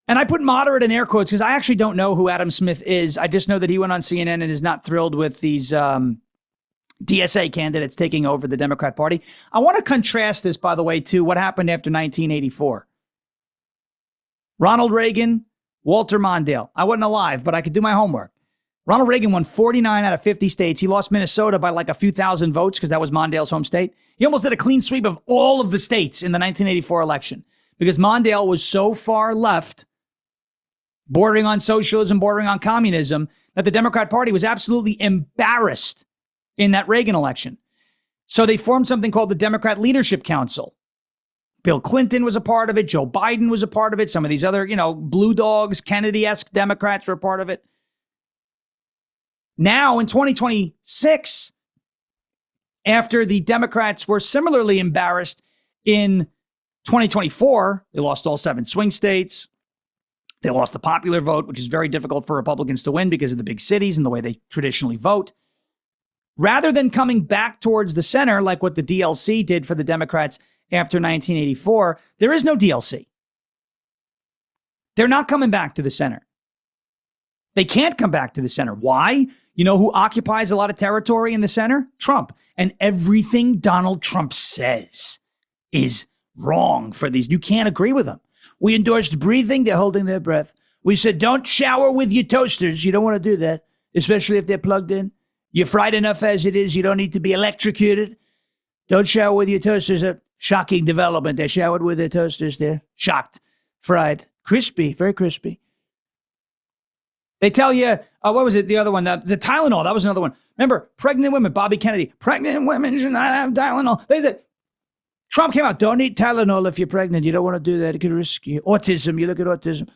B: And I put moderate in air quotes because I actually don't know who Adam Smith is. I just know that he went on CNN and is not thrilled with these DSA candidates taking over the Democrat Party. I want to contrast this, by the way, to what happened after 1984. Ronald Reagan, Walter Mondale. I wasn't alive, but I could do my homework. Ronald Reagan won 49 out of 50 states. He lost Minnesota by like a few thousand votes because that was Mondale's home state. He almost did a clean sweep of all of the states in the 1984 election because Mondale was so far left, bordering on socialism, bordering on communism, that the Democrat Party was absolutely embarrassed in that Reagan election. So they formed something called the Democrat Leadership Council. Bill Clinton was a part of it. Joe Biden was a part of it. Some of these other, blue dogs, Kennedy-esque Democrats were a part of it. Now in 2026, after the Democrats were similarly embarrassed in 2024, they lost all 7 swing states. They lost the popular vote, which is very difficult for Republicans to win because of the big cities and the way they traditionally vote. Rather than coming back towards the center, like what the DLC did for the Democrats after 1984, there is no DLC. They're not coming back to the center. They can't come back to the center. Why? You know who occupies a lot of territory in the center? Trump. And everything Donald Trump says is wrong for these. You can't agree with him. We endorsed breathing. They're holding their breath. We said, don't shower with your toasters. You don't want to do that, especially if they're plugged in. You're fried enough as it is. You don't need to be electrocuted. Don't shower with your toasters. A shocking development. They showered with their toasters. They're shocked, fried, crispy, very crispy. They tell you, what was it? The other one, the Tylenol. That was another one. Remember, pregnant women, Bobby Kennedy. Pregnant women should not have Tylenol. They said, Trump came out, don't eat Tylenol if you're pregnant. You don't want to do that. It could risk you. Autism. You look at autism.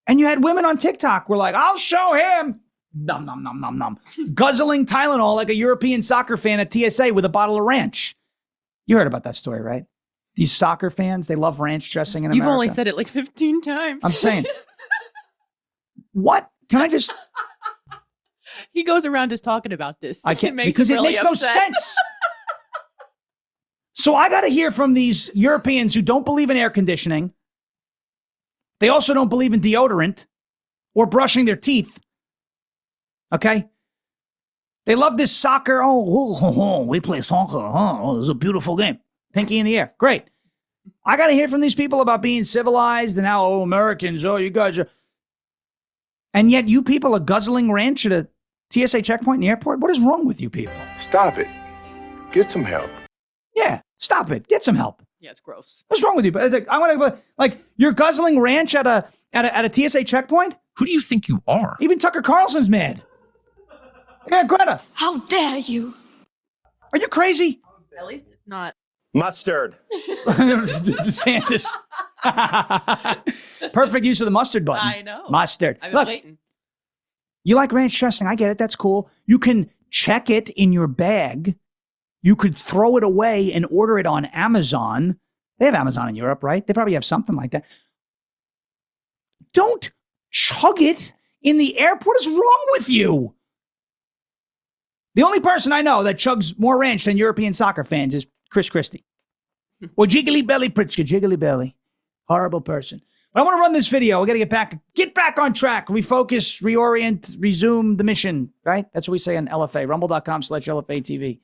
B: And you had women on TikTok were like, I'll show him. Nom, nom, nom, nom, nom. Guzzling Tylenol like a European soccer fan at TSA with a bottle of ranch. You heard about that story, right? These soccer fans, they love ranch dressing in America.
C: You've only said it like 15 times.
B: I'm saying. What? Can I just...
C: He goes around just talking about this.
B: I can't,
C: it
B: because
C: really
B: it makes no sense. So I got to hear from these Europeans who don't believe in air conditioning. They also don't believe in deodorant or brushing their teeth. Okay? They love this soccer. Oh, we play soccer. Oh, it's a beautiful game. Pinky in the air. Great. I got to hear from these people about being civilized and how, Americans, you guys are... And yet you people are guzzling ranch at a TSA checkpoint in the airport? What is wrong with you people?
H: Stop it. Get some help.
B: Yeah, stop it. Get some help.
C: Yeah, it's gross.
B: What's wrong with you? I want to you're guzzling ranch at a TSA checkpoint?
I: Who do you think you are?
B: Even Tucker Carlson's mad. Yeah, Greta.
J: How dare you?
B: Are you crazy?
C: At least it's not.
H: Mustard.
B: DeSantis. Perfect use of the mustard button.
C: I know.
B: Mustard.
C: I've been waiting.
B: You like ranch dressing. I get it. That's cool. You can check it in your bag. You could throw it away and order it on Amazon. They have Amazon in Europe, right? They probably have something like that. Don't chug it in the airport. What is wrong with you? The only person I know that chugs more ranch than European soccer fans is Chris Christie. Or Jiggly Belly Pritzker. Jiggly Belly. Horrible person. But I want to run this video. We got to get back on track, refocus, reorient, resume the mission, right? That's what we say on LFA, rumble.com/LFA TV.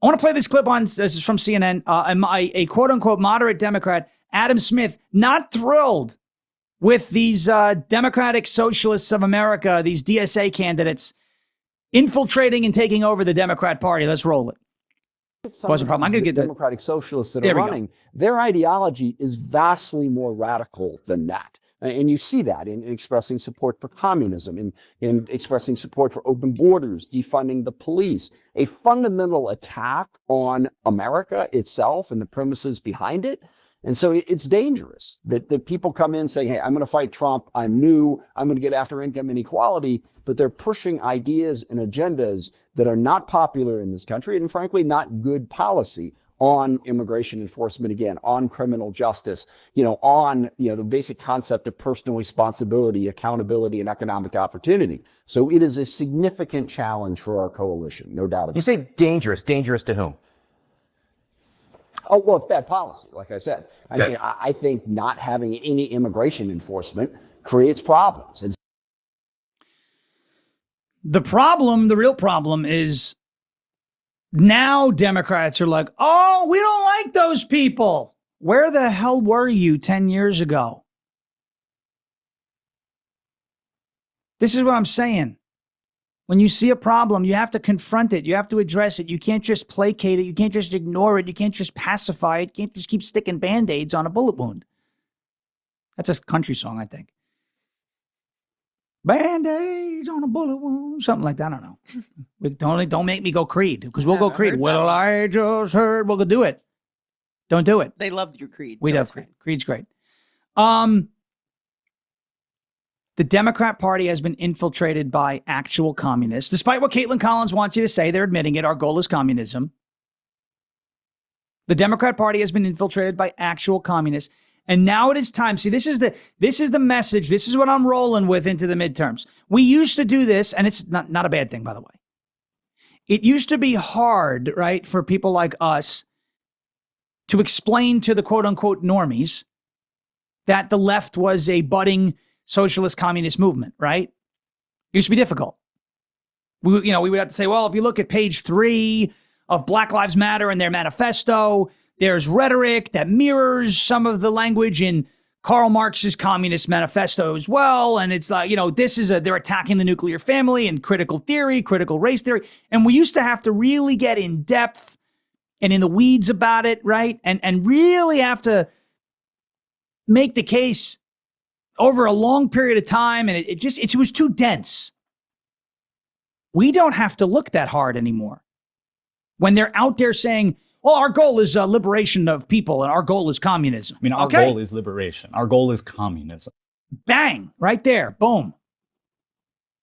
B: I want to play this clip this is from CNN. A quote unquote moderate Democrat, Adam Smith, not thrilled with these Democratic Socialists of America, these DSA candidates, infiltrating and taking over the Democrat Party. Let's roll it. Cause a problem. I'm going to get the
I: Democratic Socialists that are running. Their ideology is vastly more radical than that. And you see that in expressing support for communism, in expressing support for open borders, defunding the police, a fundamental attack on America itself and the premises behind it. And so it's dangerous that people come in saying, hey, I'm going to fight Trump. I'm new. I'm going to get after income inequality. But they're pushing ideas and agendas that are not popular in this country and frankly, not good policy on immigration enforcement, again, on criminal justice, on, the basic concept of personal responsibility, accountability, and economic opportunity. So it is a significant challenge for our coalition, no doubt about it.
J: You say dangerous. Dangerous to whom?
I: Oh, well, it's bad policy, like I said. Okay. I think not having any immigration enforcement creates problems. And
B: the real problem is now Democrats are like, oh, we don't like those people. Where the hell were you 10 years ago? This is what I'm saying. When you see a problem, you have to confront it. You have to address it. You can't just placate it. You can't just ignore it. You can't just pacify it. You can't just keep sticking Band-Aids on a bullet wound. That's a country song, I think. Band-Aids on a bullet wound. Something like that. I don't know. Don't make me go Creed, because we'll go Creed. Well, I just heard. We'll go do it. Don't do it.
C: They loved your Creed.
B: We love Creed. Creed's great. The Democrat Party has been infiltrated by actual communists. Despite what Caitlin Collins wants you to say, they're admitting it. Our goal is communism. The Democrat Party has been infiltrated by actual communists. And now it is time. See, this is the message. This is what I'm rolling with into the midterms. We used to do this, and it's not a bad thing, by the way. It used to be hard, right, for people like us to explain to the quote unquote normies that the left was a budding socialist communist movement, right? It used to be difficult. We would have to say, well, if you look at page 3 of Black Lives Matter and their manifesto, there's rhetoric that mirrors some of the language in Karl Marx's Communist Manifesto as well. And it's like, they're attacking the nuclear family and critical theory, critical race theory. And we used to have to really get in depth and in the weeds about it, right? And really have to make the case over a long period of time. And it was too dense. We don't have to look that hard anymore. When they're out there saying, well, our goal is liberation of people and our goal is communism.
E: I mean, our goal is liberation. Our goal is communism.
B: Bang, right there. Boom.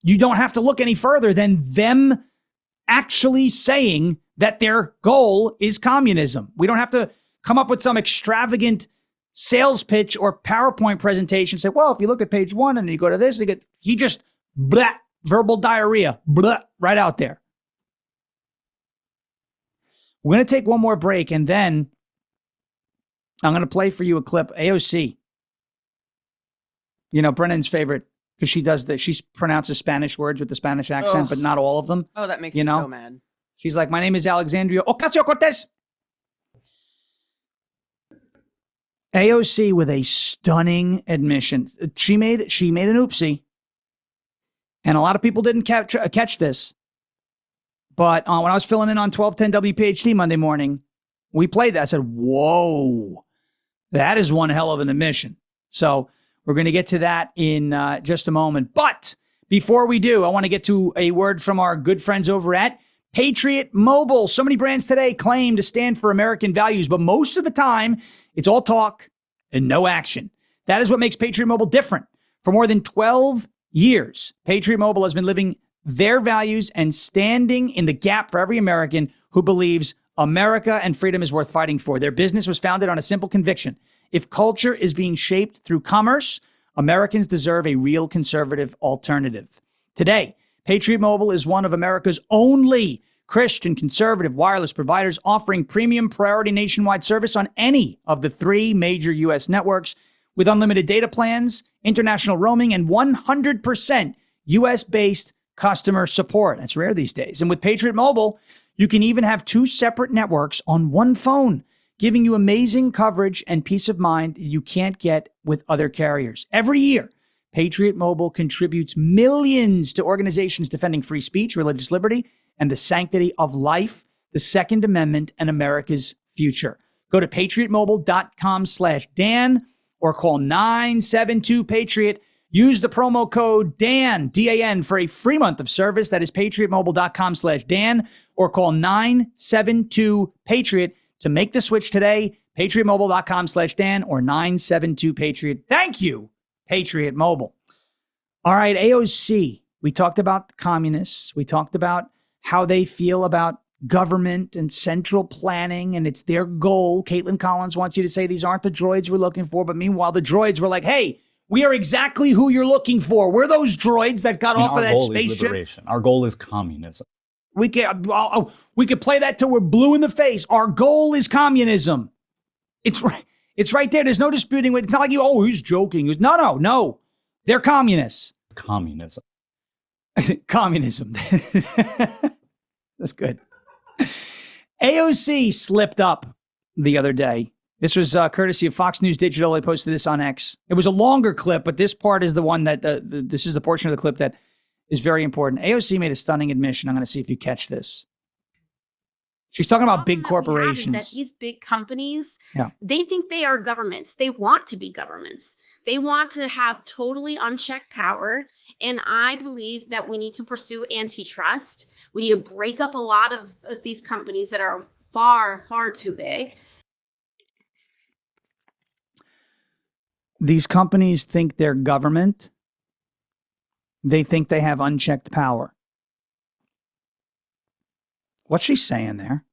B: You don't have to look any further than them actually saying that their goal is communism. We don't have to come up with some extravagant sales pitch or PowerPoint presentation. Say, well, if you look at page 1 and you go to this, he just blah, verbal diarrhea, blah, right out there. We're going to take one more break, and then I'm going to play for you a clip. AOC. Brennan's favorite, because she pronounces Spanish words with the Spanish accent, but not all of them.
C: Oh, that makes me so mad.
B: She's like, my name is Alexandria Ocasio-Cortez. AOC with a stunning admission. She made an oopsie, and a lot of people didn't catch this. But when I was filling in on 1210 WPHT Monday morning, we played that. I said, whoa, that is one hell of an admission. So we're going to get to that in just a moment. But before we do, I want to get to a word from our good friends over at Patriot Mobile. So many brands today claim to stand for American values, but most of the time, it's all talk and no action. That is what makes Patriot Mobile different. For more than 12 years, Patriot Mobile has been living their values and standing in the gap for every American who believes America and freedom is worth fighting for. Their business was founded on a simple conviction. If culture is being shaped through commerce, Americans deserve a real conservative alternative. Today, Patriot Mobile is one of America's only Christian conservative wireless providers offering premium priority nationwide service on any of the 3 major U.S. networks with unlimited data plans, international roaming, and 100% U.S.-based customer support. That's rare these days. And with Patriot Mobile, you can even have 2 separate networks on one phone, giving you amazing coverage and peace of mind you can't get with other carriers. Every year, Patriot Mobile contributes millions to organizations defending free speech, religious liberty, and the sanctity of life, the Second Amendment, and America's future. Go to patriotmobile.com/Dan or call 972-PATRIOT. Use the promo code DAN, D-A-N, for a free month of service. That is patriotmobile.com/Dan or call 972-PATRIOT to make the switch today. patriotmobile.com/Dan or 972-PATRIOT. Thank you, Patriot Mobile. All right, AOC. We talked about the communists. We talked about how they feel about government and central planning, and it's their goal. Caitlin Collins wants you to say these aren't the droids we're looking for, but meanwhile, the droids were like, hey, we are exactly who you're looking for. We're those droids that got off of that spaceship.
E: Liberation. Our goal is communism.
B: We could play that till we're blue in the face. Our goal is communism. It's right. It's right there. There's no disputing it. It's not like he's joking. No. They're communists.
E: Communism.
B: Communism. That's good. AOC slipped up the other day. This was courtesy of Fox News Digital. They posted this on X. It was a longer clip, but this part is the one that this is the portion of the clip that is very important. AOC made a stunning admission. I'm going to see if you catch this. She's talking about big corporations.
K: That these big companies, they think they are governments. They want to be governments. They want to have totally unchecked power. And I believe that we need to pursue antitrust. We need to break up a lot of these companies that are far, far too big.
B: These companies think they're government. They think they have unchecked power. What's she saying there?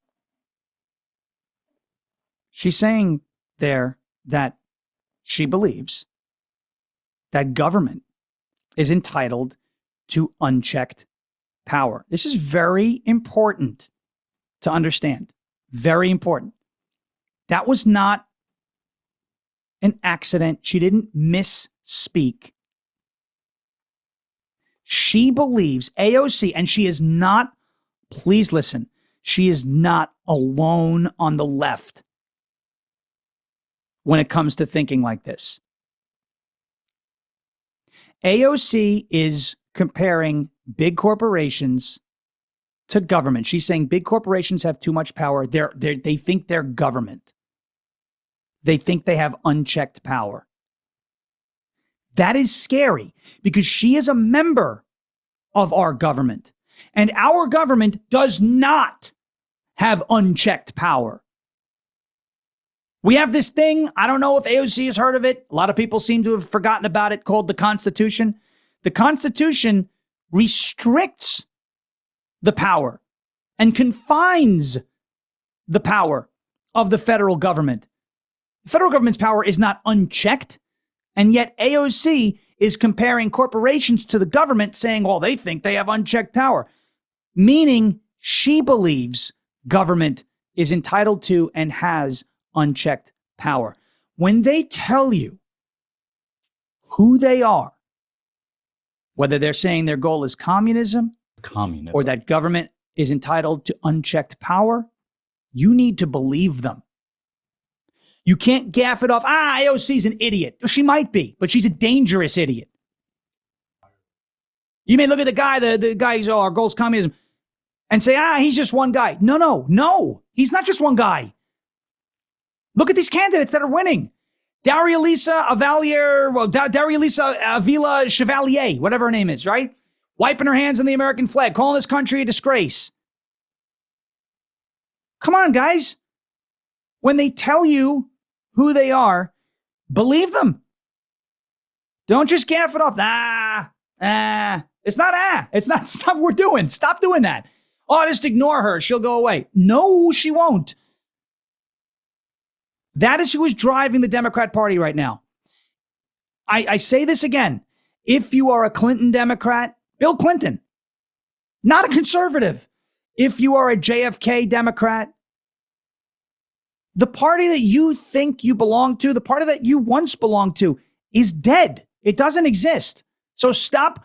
B: She's saying there that she believes that government is entitled to unchecked power. This is very important to understand. Very important. That was not an accident. She didn't misspeak. She believes, AOC, and she is not, please listen, she is not alone on the left when it comes to thinking like this. AOC is comparing big corporations to government. She's saying big corporations have too much power. They think they're government. They think they have unchecked power. That is scary because she is a member of our government. And our government does not have unchecked power. We have this thing, I don't know if AOC has heard of it. A lot of people seem to have forgotten about it, called the Constitution. The Constitution restricts the power and confines the power of the federal government. The federal government's power is not unchecked. And yet AOC is comparing corporations to the government, saying, well, they think they have unchecked power. Meaning she believes government is entitled to and has unchecked power. When they tell you who they are, whether they're saying their goal is communism, or that government is entitled to unchecked power, you need to believe them. You can't gaff it off. AOC's an idiot. She might be, but she's a dangerous idiot. You may look at the guy who's, our goal is communism, and say, he's just one guy. No. He's not just one guy. Look at these candidates that are winning. Darialisa Avila Chevalier, whatever her name is, right? Wiping her hands on the American flag, calling this country a disgrace. Come on, guys. When they tell you who they are, believe them. Don't just gaff it off. It's not It's not what we're doing. Stop doing that. Oh, just ignore her. She'll go away. No, she won't. That is who is driving the Democrat Party right now. I say this again. If you are a Clinton Democrat, Bill Clinton, not a conservative. If you are a JFK Democrat, the party that you think you belong to, the party that you once belonged to, is dead. It doesn't exist. So stop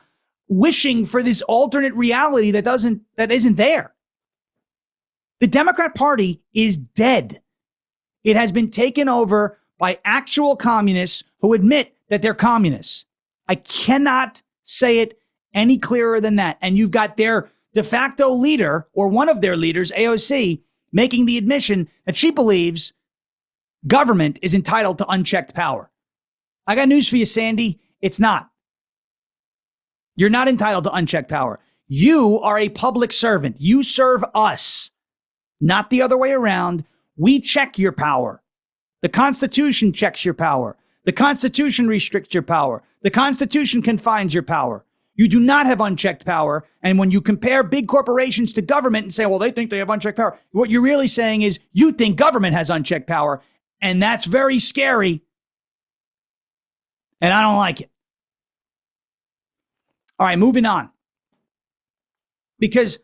B: wishing for this alternate reality that isn't there. The Democrat Party is dead. It has been taken over by actual communists who admit that they're communists. I cannot say it any clearer than that. And you've got their de facto leader, or one of their leaders, AOC, making the admission that she believes government is entitled to unchecked power. I got news for you, Sandy. It's not. You're not entitled to unchecked power. You are a public servant. You serve us, not the other way around. We check your power. The Constitution checks your power. The Constitution restricts your power. The Constitution confines your power. You do not have unchecked power. And when you compare big corporations to government and say, well, they think they have unchecked power, what you're really saying is you think government has unchecked power. And that's very scary. And I don't like it. All right, moving on. Because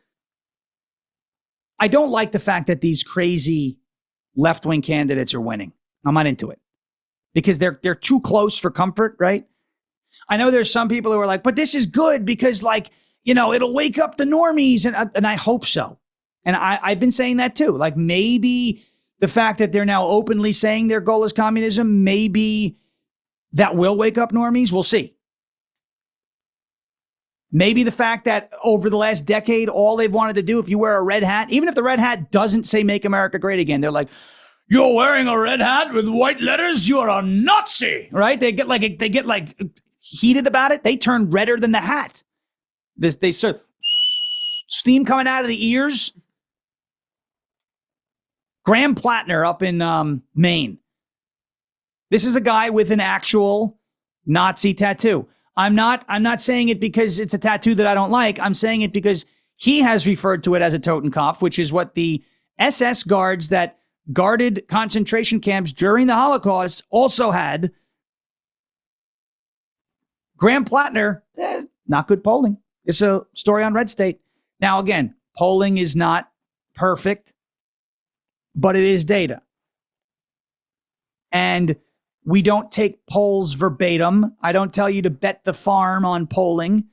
B: I don't like the fact that these crazy left-wing candidates are winning. I'm not into it. Because they're too close for comfort, right? I know there's some people who are like, but this is good because, like, you know, it'll wake up the normies. And I hope so. And I've been saying that too. Like, maybe the fact that they're now openly saying their goal is communism, maybe that will wake up normies. We'll see. Maybe the fact that over the last decade, all they've wanted to do, if you wear a red hat, even if the red hat doesn't say make America great again, they're like, you're wearing a red hat with white letters, you're a Nazi, right? They get like heated about it. They turn redder than the hat. They start steam coming out of the ears. Graham Platner up in Maine. This is a guy with an actual Nazi tattoo. I'm not saying it because it's a tattoo that I don't like. I'm saying it because he has referred to it as a Totenkopf, which is what the SS guards that guarded concentration camps during the Holocaust also had. Graham Platner, not good polling. It's a story on Red State. Now, again, polling is not perfect, but it is data. And we don't take polls verbatim. I don't tell you to bet the farm on polling.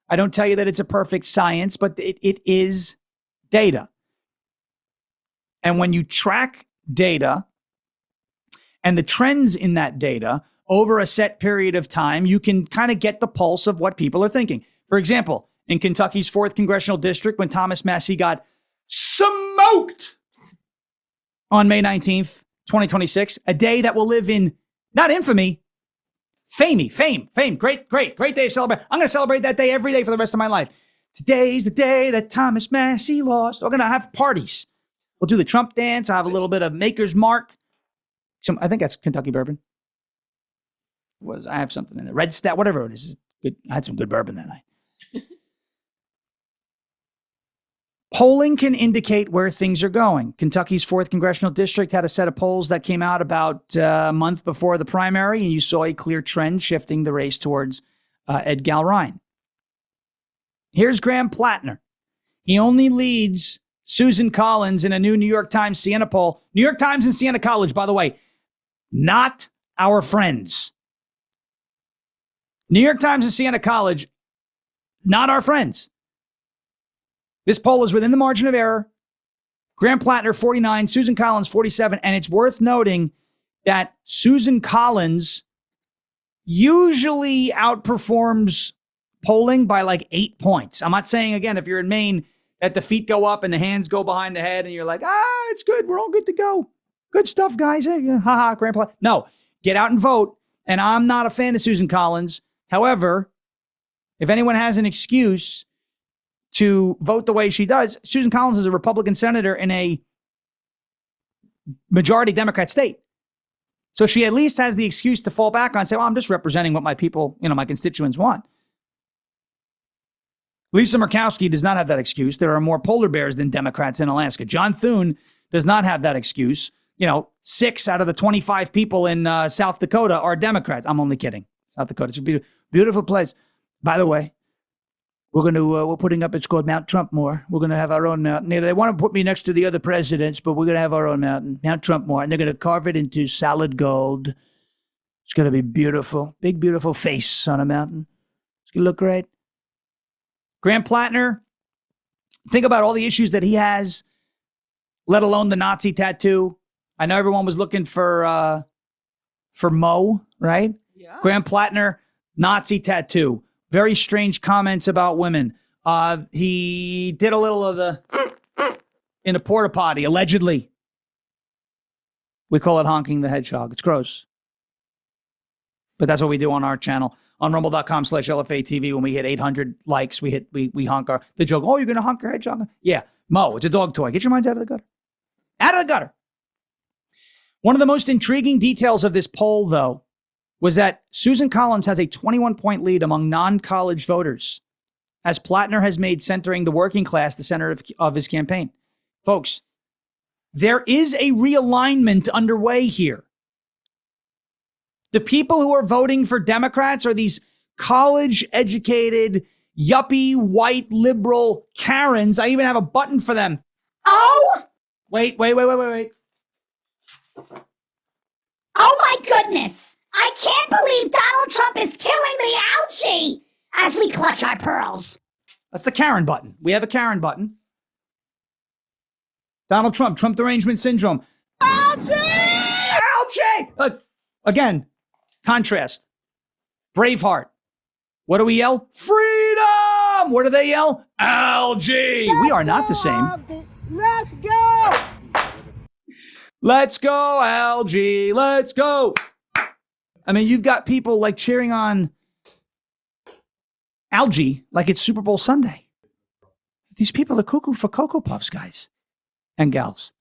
B: I don't tell you that it's a perfect science, but it is data. And when you track data and the trends in that data over a set period of time, you can kind of get the pulse of what people are thinking. For example, in Kentucky's 4th Congressional District, when Thomas Massie got smoked on May 19th, 2026, a day that will live in, not infamy, fame. Great day of celebration. I'm going to celebrate that day every day for the rest of my life. Today's the day that Thomas Massie lost. We're going to have parties. We'll do the Trump dance. I'll have a little bit of Maker's Mark. I think that's Kentucky bourbon. I have something in there. Red Stat, whatever it is. Good. I had some good bourbon that night. Polling can indicate where things are going. Kentucky's 4th Congressional District had a set of polls that came out about a month before the primary, and you saw a clear trend shifting the race towards Ed Galrine. Here's Graham Platner. He only leads Susan Collins in a new New York Times Siena poll. New York Times and Siena College, by the way, not our friends. New York Times and Siena College, not our friends. This poll is within the margin of error. Graham Platner, 49, Susan Collins, 47. And it's worth noting that Susan Collins usually outperforms polling by like 8 points. I'm not saying, again, if you're in Maine, that the feet go up and the hands go behind the head and you're like, it's good. We're all good to go. Good stuff, guys. Hey, haha, Graham Platner. No, get out and vote. And I'm not a fan of Susan Collins. However, if anyone has an excuse to vote the way she does, Susan Collins is a Republican senator in a majority Democrat state. So she at least has the excuse to fall back on and say, well, I'm just representing what my people, my constituents want. Lisa Murkowski does not have that excuse. There are more polar bears than Democrats in Alaska. John Thune does not have that excuse. 6 out of the 25 people in South Dakota are Democrats. I'm only kidding. South Dakota, it's a beautiful place. By the way, we're putting up, it's called Mount Trumpmore. We're going to have our own mountain. They want to put me next to the other presidents, but we're going to have our own mountain, Mount Trumpmore, and they're going to carve it into solid gold. It's going to be beautiful. Big, beautiful face on a mountain. It's going to look great. Graham Platner, think about all the issues that he has, let alone the Nazi tattoo. I know everyone was looking for Mo, right? Yeah. Graham Platner, Nazi tattoo. Very strange comments about women. He did a little of the in a porta potty, allegedly. We call it honking the hedgehog. It's gross. But that's what we do on our channel. On rumble.com/LFATV, when we hit 800 likes, we honk the joke. Oh, you're going to honk your hedgehog? Yeah. Mo, it's a dog toy. Get your minds out of the gutter. Out of the gutter. One of the most intriguing details of this poll, though, was that Susan Collins has a 21-point lead among non-college voters, as Platner has made centering the working class the center of his campaign. Folks, there is a realignment underway here. The people who are voting for Democrats are these college-educated, yuppie, white, liberal Karens. I even have a button for them.
L: Oh!
B: Wait.
L: Oh my goodness! I can't believe Donald Trump is killing the algae as we clutch our pearls.
B: That's the Karen button. We have a Karen button. Donald Trump, Trump derangement syndrome. Algae! Again, contrast. Braveheart. What do we yell? Freedom! What do they yell? Algae! We are not the same.
L: Let's go!
B: Let's go, algae. Let's go. I mean, you've got people like cheering on algae like it's Super Bowl Sunday. These people are cuckoo for Cocoa Puffs, guys and gals.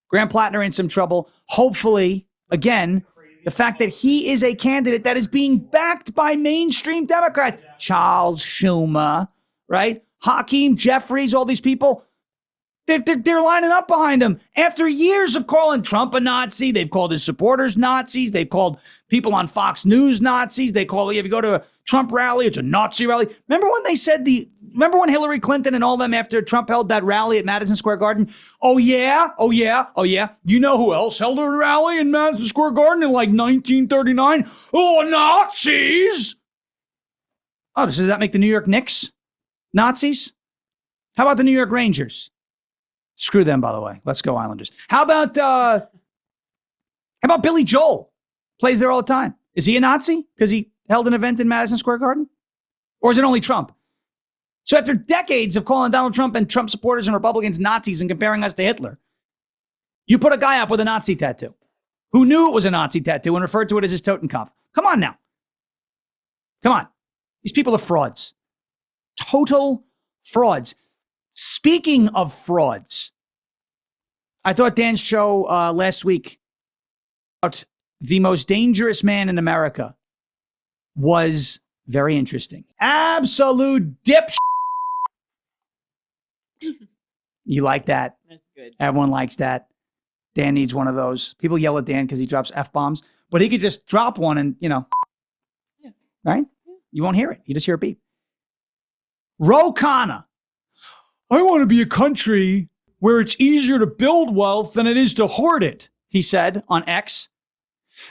B: Graham Platner in some trouble. Hopefully, again, the fact that he is a candidate that is being backed by mainstream Democrats. Charles Schumer, right? Hakeem Jeffries, all these people. They're lining up behind him. After years of calling Trump a Nazi, they've called his supporters Nazis. They've called people on Fox News Nazis. They call, if you go to a Trump rally, it's a Nazi rally. Remember when Hillary Clinton and all them after Trump held that rally at Madison Square Garden? Oh yeah. You know who else held a rally in Madison Square Garden in like 1939? Oh, Nazis. Oh, does that make the New York Knicks Nazis? How about the New York Rangers? Screw them, by the way. Let's go, Islanders. How about Billy Joel? Plays there all the time. Is he a Nazi because he held an event in Madison Square Garden? Or is it only Trump? So after decades of calling Donald Trump and Trump supporters and Republicans Nazis and comparing us to Hitler, you put a guy up with a Nazi tattoo who knew it was a Nazi tattoo and referred to it as his Totenkopf. Come on now. Come on. These people are frauds. Total frauds. Speaking of frauds, I thought Dan's show last week about the most dangerous man in America was very interesting. Absolute dip. You like that?
C: That's good.
B: Everyone likes that. Dan needs one of those. People yell at Dan because he drops F-bombs, but he could just drop one and,
C: Yeah.
B: right? Yeah. You won't hear it. You just hear a beep. Khanna. I want to be a country where it's easier to build wealth than it is to hoard it, he said on X,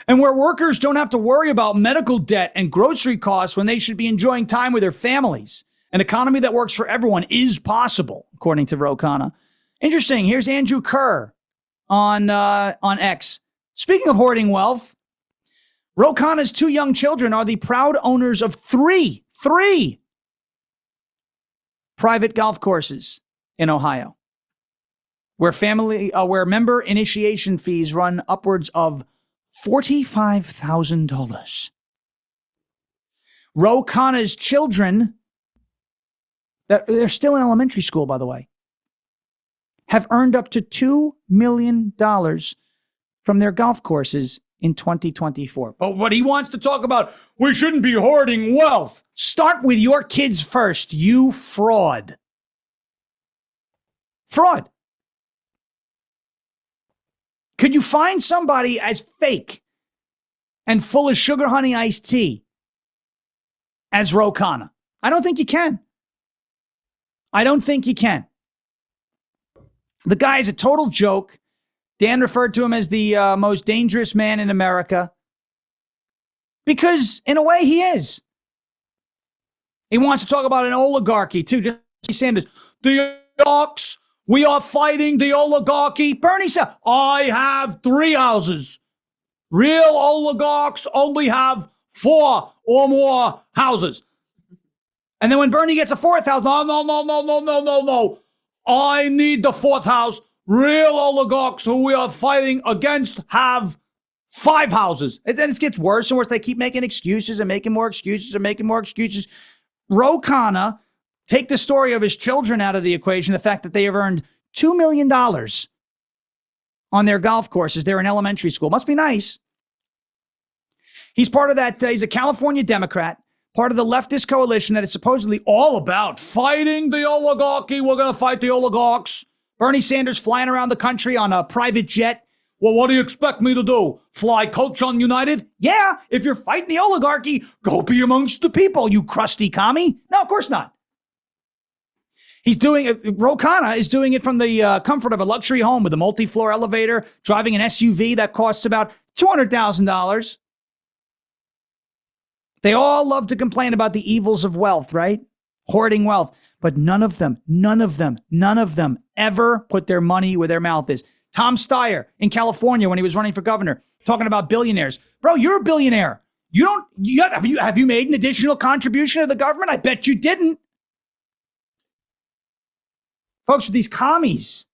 B: and where workers don't have to worry about medical debt and grocery costs when they should be enjoying time with their families. An economy that works for everyone is possible, according to Khanna. Interesting. Here's Andrew Kerr on X. Speaking of hoarding wealth, Khanna's two young children are the proud owners of three private golf courses in Ohio, where member initiation fees run upwards of $45,000. Khanna's children, they're still in elementary school, by the way, have earned up to $2 million from their golf courses in 2024. But what he wants to talk about, we shouldn't be hoarding wealth. Start with your kids first, you fraud. Fraud. Could you find somebody as fake and full of sugar honey iced tea as Khanna? I don't think you can. I don't think you can. The guy is a total joke. Dan referred to him as the most dangerous man in America because, in a way, he is. He wants to talk about an oligarchy, too. Just Sanders. The oligarchs, we are fighting the oligarchy. Bernie said, I have 3 houses. Real oligarchs only have 4 or more houses. And then when Bernie gets a fourth house, no. I need the fourth house. Real oligarchs who we are fighting against have 5 houses. And then it gets worse and worse. They keep making excuses and making more excuses and making more excuses. Ro Khanna, take the story of his children out of the equation, the fact that they have earned $2 million on their golf courses. They're in elementary school. Must be nice. He's part of that. He's a California Democrat, part of the leftist coalition that is supposedly all about fighting the oligarchy. We're going to fight the oligarchs. Bernie Sanders flying around the country on a private jet. Well, what do you expect me to do? Fly coach on United? Yeah, if you're fighting the oligarchy, go be amongst the people, you crusty commie. No, of course not. He's doing it. Ro Khanna is doing it from the comfort of a luxury home with a multi-floor elevator, driving an SUV that costs about $200,000. They all love to complain about the evils of wealth, right? Hoarding wealth. But none of them ever put their money where their mouth is. Tom Steyer in California when he was running for governor, talking about billionaires. Bro, you're a billionaire. Have you made an additional contribution to the government? I bet you didn't. Folks, these commies,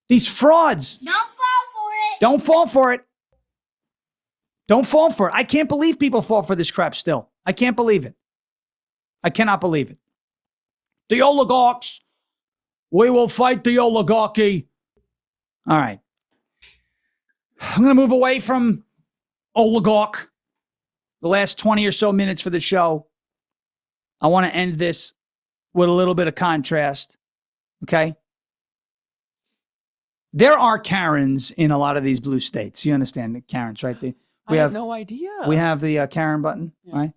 B: these frauds.
L: Don't fall for it.
B: Don't fall for it. Don't fall for it. I can't believe people fall for this crap still. I can't believe it. I cannot believe it. The oligarchs. We will fight the oligarchy. All right. I'm going to move away from oligarch. The last 20 or so minutes for the show. I want to end this with a little bit of contrast. Okay? There are Karens in a lot of these blue states. You understand the Karens, right?
C: I have no idea.
B: We have the Karen button, right?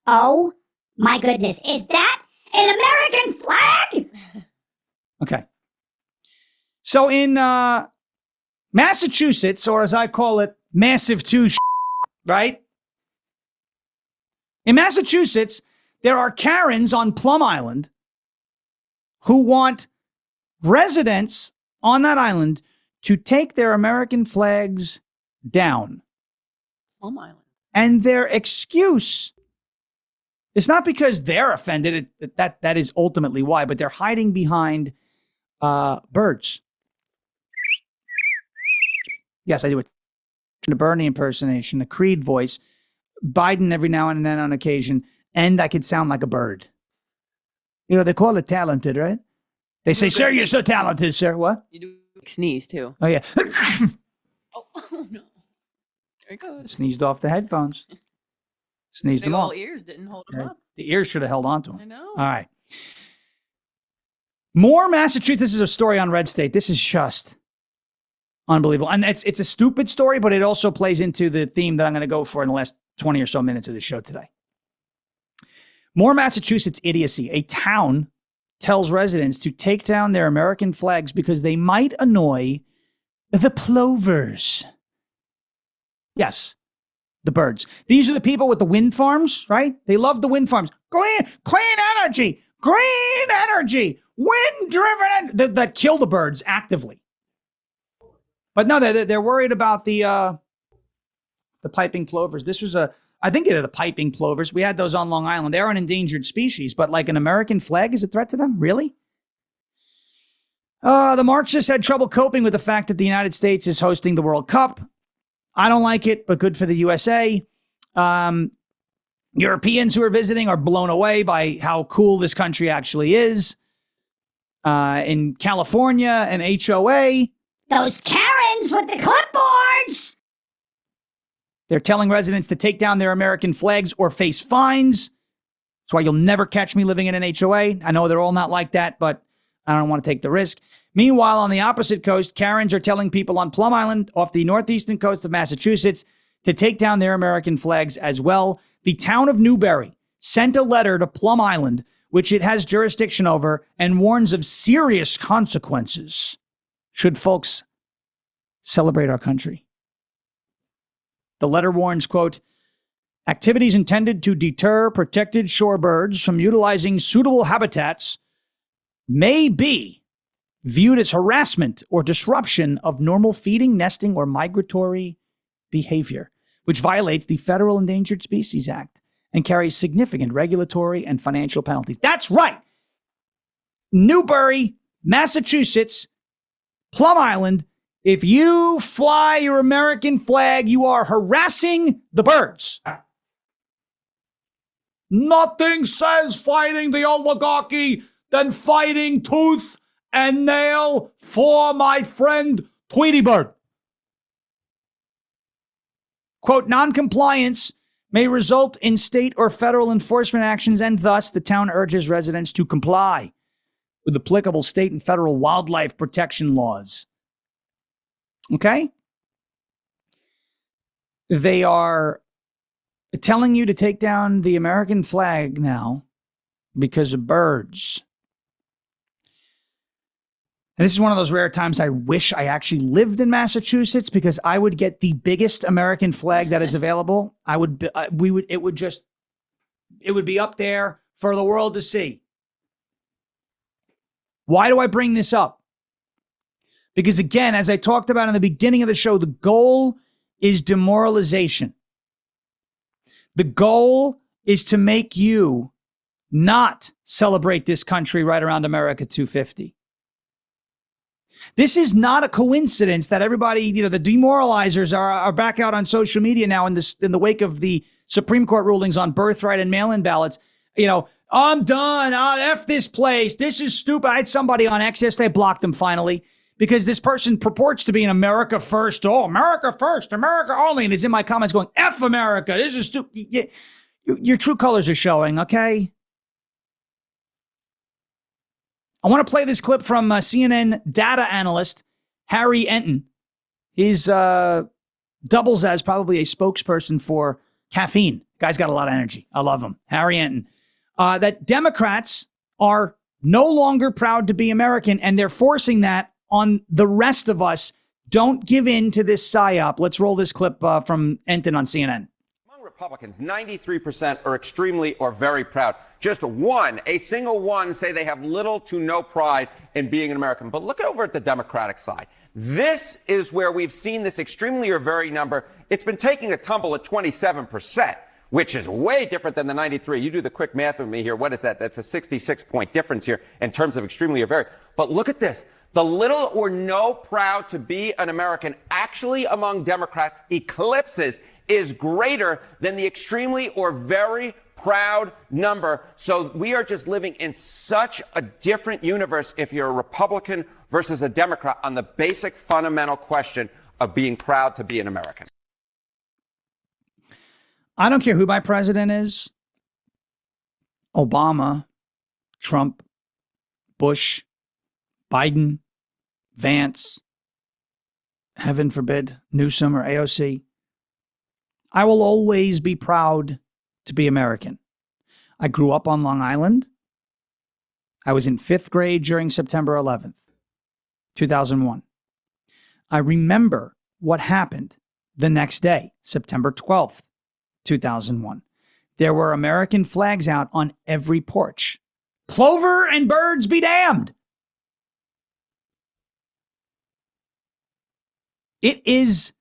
L: Oh, my goodness. Is that an American flag?
B: Okay. So in Massachusetts, or as I call it, massive two, right? In Massachusetts, there are Karens on Plum Island who want residents on that island to take their American flags down.
C: Plum Island.
B: And their excuse, it's not because they're offended, that is ultimately why, but they're hiding behind birds. Yes, I do a Bernie impersonation, a Creed voice, Biden every now and then on occasion, and I could sound like a bird. You know, they call it talented, right? They say, sir, you're so talented, sir. What?
C: You do sneeze, too.
B: Oh, yeah.
C: Oh, no. There it goes.
B: Sneezed off the headphones. Sneezed them off.
C: Ears didn't hold them up.
B: The ears should have held on to them.
C: I know.
B: All right. More Massachusetts. This is a story on Red State. This is just unbelievable. And it's a stupid story, but it also plays into the theme that I'm going to go for in the last 20 or so minutes of the show today. More Massachusetts idiocy. A town tells residents to take down their American flags because they might annoy the plovers. Yes, the birds. These are the people with the wind farms, right? They love the wind farms. Clean energy, green energy, wind-driven that kill the birds actively. But no, they're worried about the piping plovers. This was I think they're the piping plovers. We had those on Long Island. They're an endangered species, but like an American flag is a threat to them? Really? The Marxists had trouble coping with the fact that the United States is hosting the World Cup. I don't like it, but good for the USA. Europeans who are visiting are blown away by how cool this country actually is. In California, an HOA.
L: Those Karens with the clipboards.
B: They're telling residents to take down their American flags or face fines. That's why you'll never catch me living in an HOA. I know they're all not like that, but I don't want to take the risk. Meanwhile, on the opposite coast, Karens are telling people on Plum Island off the northeastern coast of Massachusetts to take down their American flags as well. The town of Newbury sent a letter to Plum Island, which it has jurisdiction over, and warns of serious consequences should folks celebrate our country. The letter warns, quote, activities intended to deter protected shorebirds from utilizing suitable habitats may be viewed as harassment or disruption of normal feeding, nesting, or migratory behavior. which violates the Federal Endangered Species Act and carries significant regulatory and financial penalties. That's right. Newbury, Massachusetts, Plum Island. If you fly your American flag, you are harassing the birds. Nothing says fighting the oligarchy than fighting tooth and nail for my friend Tweety Bird. Quote, noncompliance may result in state or federal enforcement actions, and thus the town urges residents to comply with applicable state and federal wildlife protection laws. Okay? They are telling you to take down the American flag now because of birds. And this is one of those rare times I wish I actually lived in Massachusetts, because I would get the biggest American flag that is available. It would be up there for the world to see. Why do I bring this up? Because again, as I talked about in the beginning of the show, the goal is demoralization. The goal is to make you not celebrate this country right around America 250. This is not a coincidence that everybody, the demoralizers are back out on social media now in the wake of the Supreme Court rulings on birthright and mail-in ballots. I'm done. F this place. This is stupid. I had somebody on X yesterday, blocked them finally, because this person purports to be an America first. Oh, America first, America only. And is in my comments going, F America. This is stupid. Your true colors are showing, okay? I want to play this clip from CNN data analyst Harry Enton. He's doubles as probably a spokesperson for caffeine. Guy's got a lot of energy. I love him. Harry Enton. That Democrats are no longer proud to be American, and they're forcing that on the rest of us. Don't give in to this psyop. Let's roll this clip from Enton on CNN.
M: Among Republicans, 93% are extremely or very proud. Just a single one, say they have little to no pride in being an American. But look over at the Democratic side. This is where we've seen this extremely or very number. It's been taking a tumble at 27%, which is way different than the 93. You do the quick math with me here. What is that? That's a 66-point difference here in terms of extremely or very. But look at this. The little or no proud to be an American actually among Democrats is greater than the extremely or very proud number. So we are just living in such a different universe if you're a Republican versus a Democrat on the basic fundamental question of being proud to be an American.
B: I don't care who my president is. Obama, Trump, Bush, Biden, Vance, heaven forbid, Newsom or AOC. I will always be proud to be American. I grew up on Long Island. I was in 5th grade during September 11th, 2001. I remember what happened the next day, September 12th, 2001. There were American flags out on every porch. Plover and birds be damned. It is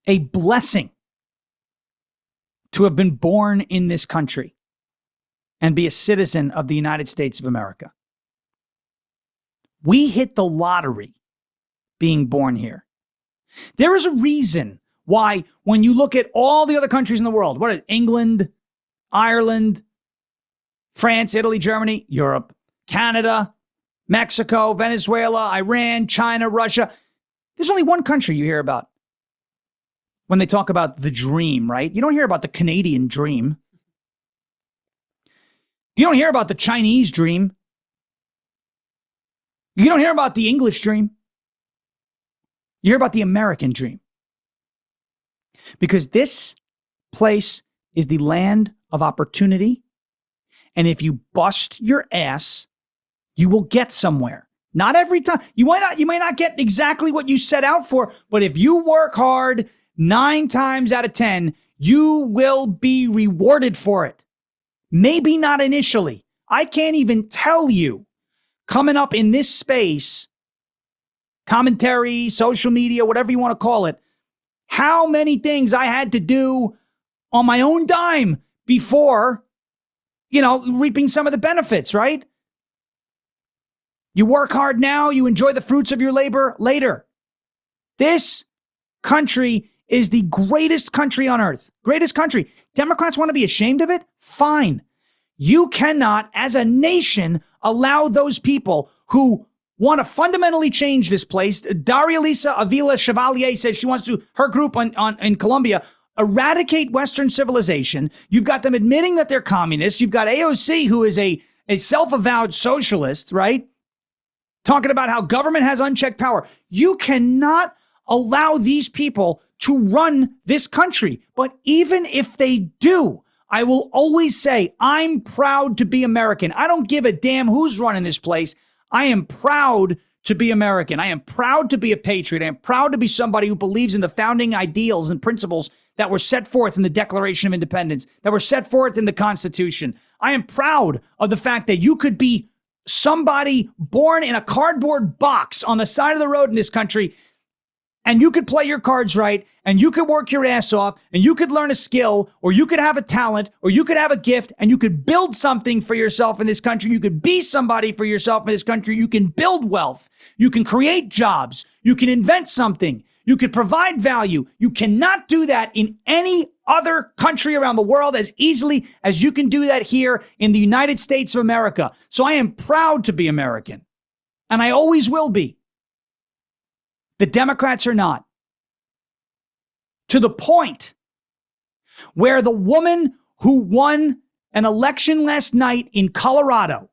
B: a blessing to have been born in this country and be a citizen of the United States of America. We hit the lottery being born here. There is a reason why, when you look at all the other countries in the world, what is England, Ireland, France, Italy, Germany, Europe, Canada, Mexico, Venezuela, Iran, China, Russia, there's only one country you hear about when they talk about the dream, right? You don't hear about the Canadian dream. You don't hear about the Chinese dream. You don't hear about the English dream. You hear about the American dream. Because this place is the land of opportunity. And if you bust your ass, you will get somewhere. Not every time. You might not get exactly what you set out for, but if you work hard, 9 times out of 10, you will be rewarded for it. Maybe not initially. I can't even tell you, coming up in this space, commentary, social media, whatever you want to call it, how many things I had to do on my own dime before, reaping some of the benefits, right? You work hard now, you enjoy the fruits of your labor later. This country is the greatest country on earth. Greatest country. Democrats want to be ashamed of it? Fine. You cannot, as a nation, allow those people who want to fundamentally change this place. Daria Lisa Avila Chevalier says she wants to, her group in Colombia, eradicate Western civilization. You've got them admitting that they're communists. You've got AOC, who is a self-avowed socialist, right? Talking about how government has unchecked power. You cannot allow these people to run this country. But even if they do, I will always say, I'm proud to be American. I don't give a damn who's running this place. I am proud to be American. I am proud to be a patriot. I am proud to be somebody who believes in the founding ideals and principles that were set forth in the Declaration of Independence, that were set forth in the Constitution. I am proud of the fact that you could be somebody born in a cardboard box on the side of the road in this country, and you could play your cards right, and you could work your ass off, and you could learn a skill, or you could have a talent, or you could have a gift, and you could build something for yourself in this country. You could be somebody for yourself in this country. You can build wealth. You can create jobs. You can invent something. You could provide value. You cannot do that in any other country around the world as easily as you can do that here in the United States of America. So I am proud to be American, and I always will be. The Democrats are not. To the point where the woman who won an election last night in Colorado,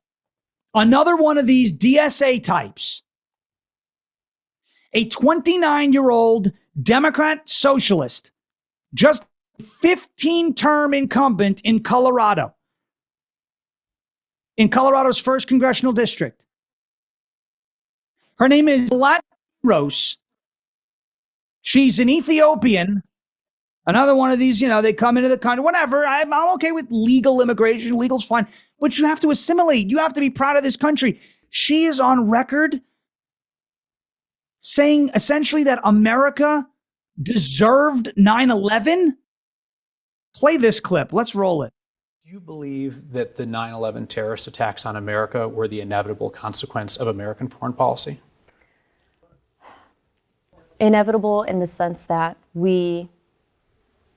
B: another one of these DSA types, a 29-year-old Democrat socialist, just 15-term incumbent in Colorado, in Colorado's 1st congressional district. Her name is Platner. She's an Ethiopian. Another one of these, they come into the country, whatever. I'm okay with legal immigration. Legal's fine. But you have to assimilate. You have to be proud of this country. She is on record saying essentially that America deserved 9/11. Play this clip. Let's roll it.
N: Do you believe that the 9/11 terrorist attacks on America were the inevitable consequence of American foreign policy?
O: Inevitable in the sense that we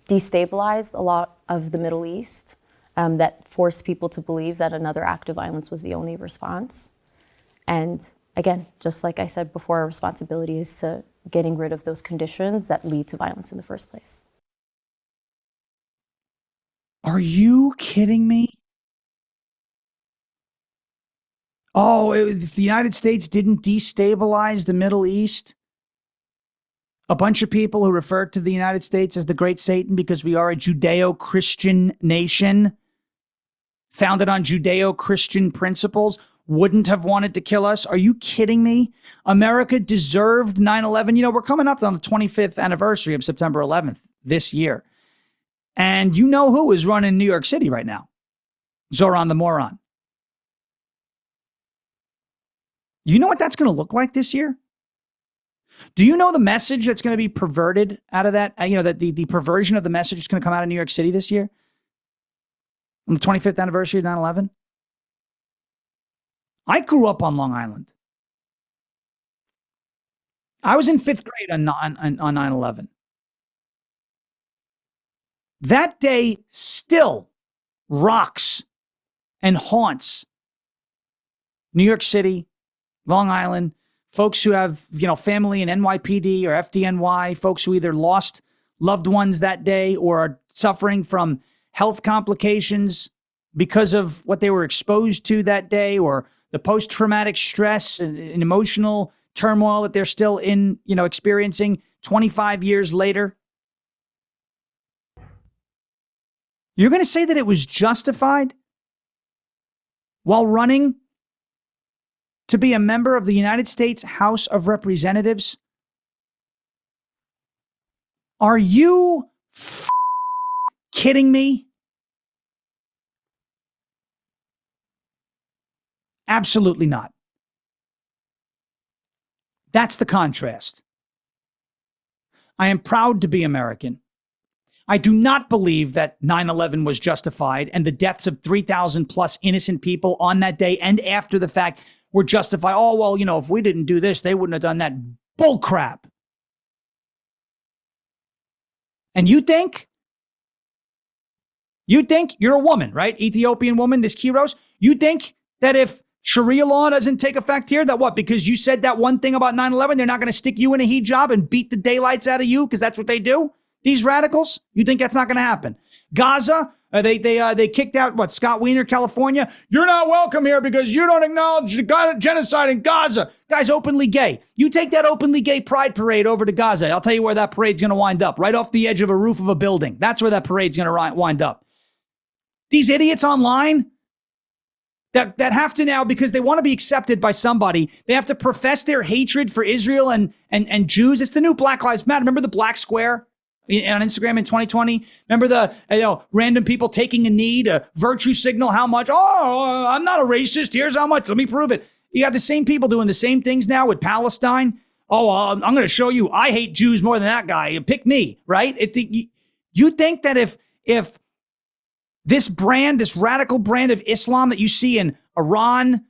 O: destabilized a lot of the Middle East, that forced people to believe that another act of violence was the only response. And again, just like I said before, our responsibility is to getting rid of those conditions that lead to violence in the first place.
B: Are you kidding me? Oh, if the United States didn't destabilize the Middle East, a bunch of people who refer to the United States as the Great Satan because we are a Judeo-Christian nation founded on Judeo-Christian principles wouldn't have wanted to kill us. Are you kidding me? America deserved 9/11. We're coming up on the 25th anniversary of September 11th this year. And you know who is running New York City right now? Zoran the moron. You know what that's going to look like this year? Do you know the message that's going to be perverted out of that? That the perversion of the message is going to come out of New York City this year? On the 25th anniversary of 9/11? I grew up on Long Island. I was in 5th grade on 9/11. That day still rocks and haunts New York City, Long Island, folks who have, family in NYPD or FDNY, folks who either lost loved ones that day or are suffering from health complications because of what they were exposed to that day, or the post-traumatic stress and emotional turmoil that they're still experiencing 25 years later. You're going to say that it was justified while running to be a member of the United States House of Representatives? Are you kidding me? Absolutely not. That's the contrast. I am proud to be American. I do not believe that 9/11 was justified and the deaths of 3,000 plus innocent people on that day and after the fact were justified. Oh, well, if we didn't do this, they wouldn't have done that. Bull crap. And you think you're a woman, right? Ethiopian woman, this Kiros. You think that if Sharia law doesn't take effect here, that what? Because you said that one thing about 9/11, they're not going to stick you in a hijab and beat the daylights out of you because that's what they do? These radicals? You think that's not going to happen? Gaza, they kicked out, Scott Wiener, California? You're not welcome here because you don't acknowledge the genocide in Gaza. Guy's openly gay. You take that openly gay pride parade over to Gaza. I'll tell you where that parade's going to wind up. Right off the edge of a roof of a building. That's where that parade's going to wind up. These idiots online that have to now, because they want to be accepted by somebody, they have to profess their hatred for Israel and Jews. It's the new Black Lives Matter. Remember the black square on Instagram in 2020? Remember the random people taking a knee to virtue signal how much, I'm not a racist. Here's how much. Let me prove it. You got the same people doing the same things now with Palestine. I'm going to show you I hate Jews more than that guy. Pick me, right? You think that if this radical brand of Islam that you see in Iran,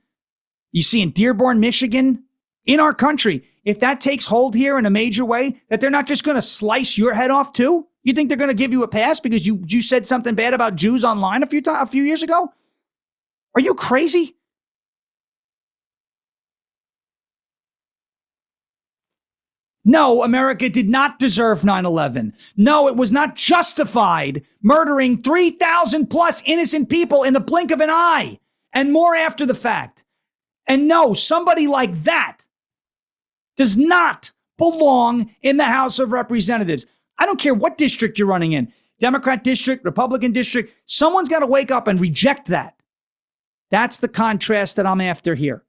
B: you see in Dearborn, Michigan, in our country, if that takes hold here in a major way, that they're not just going to slice your head off too? You think they're going to give you a pass because you said something bad about Jews online a few years ago? Are you crazy? No, America did not deserve 9/11. No, it was not justified murdering 3,000 plus innocent people in the blink of an eye and more after the fact. And no, somebody like that does not belong in the House of Representatives. I don't care what district you're running in, Democrat district, Republican district, someone's got to wake up and reject that. That's the contrast that I'm after here.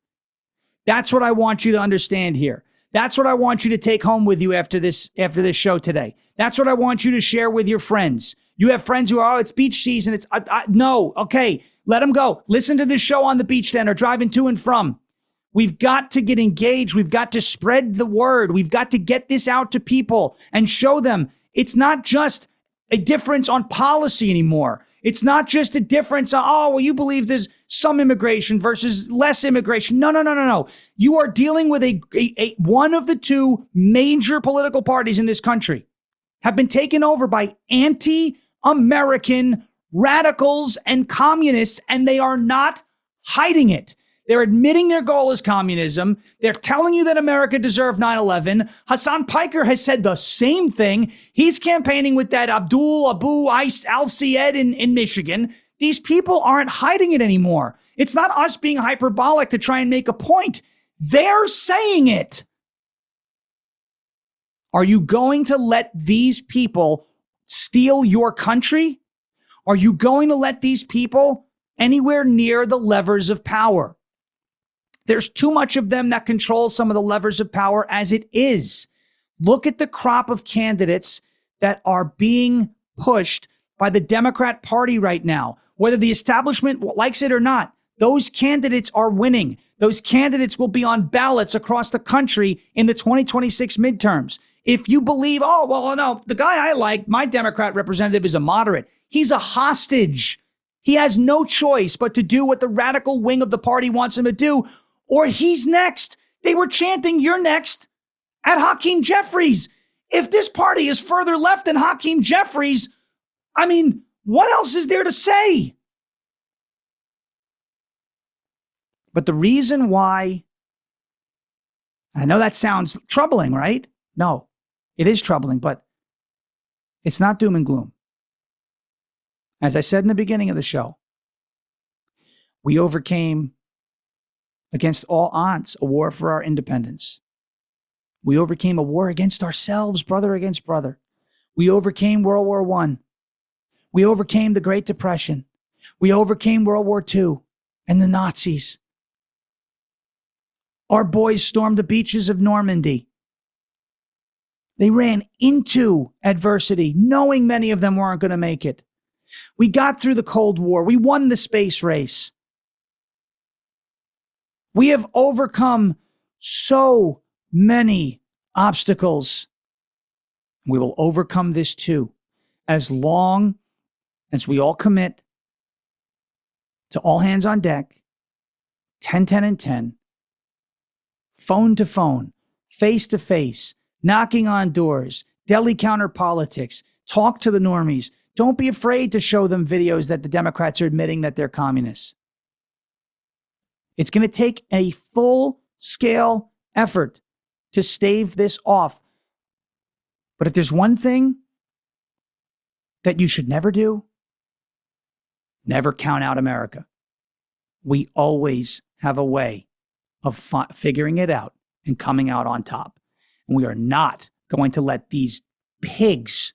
B: That's what I want you to understand here. That's what I want you to take home with you after this show today. That's what I want you to share with your friends. You have friends who are, it's beach season. It's no, okay, let them go. Listen to this show on the beach then or driving to and from. We've got to get engaged. We've got to spread the word. We've got to get this out to people and show them it's not just a difference on policy anymore. It's not just a difference on, you believe there's some immigration versus less immigration. No. You are dealing with a one of the two major political parties in this country have been taken over by anti-American radicals and communists, and they are not hiding it. They're admitting their goal is communism. They're telling you that America deserved 9/11. Hassan Piker has said the same thing. He's campaigning with that Abu al-Sayed in Michigan. These people aren't hiding it anymore. It's not us being hyperbolic to try and make a point. They're saying it. Are you going to let these people steal your country? Are you going to let these people anywhere near the levers of power? There's too much of them that control some of the levers of power as it is. Look at the crop of candidates that are being pushed by the Democrat Party right now. Whether the establishment likes it or not, those candidates are winning. Those candidates will be on ballots across the country in the 2026 midterms. If you believe, no, the guy I like, my Democrat representative is a moderate. He's a hostage. He has no choice but to do what the radical wing of the party wants him to do, or he's next. They were chanting, you're next, at Hakeem Jeffries. If this party is further left than Hakeem Jeffries, what else is there to say? But the reason why, I know that sounds troubling, right? No, it is troubling, but it's not doom and gloom. As I said in the beginning of the show, we overcame, against all odds, a war for our independence. We overcame a war against ourselves, brother against brother. We overcame World War I. We overcame the Great Depression. We overcame World War II and the Nazis. Our boys stormed the beaches of Normandy. They ran into adversity, knowing many of them weren't going to make it. We got through the Cold War. We won the space race. We have overcome so many obstacles. We will overcome this too, as long as we all commit to all hands on deck, 10, 10, and 10, phone to phone, face to face, knocking on doors, deli counter politics, talk to the normies. Don't be afraid to show them videos that the Democrats are admitting that they're communists. It's going to take a full-scale effort to stave this off. But if there's one thing that you should never do, never count out America. We always have a way of figuring it out and coming out on top. And we are not going to let these pigs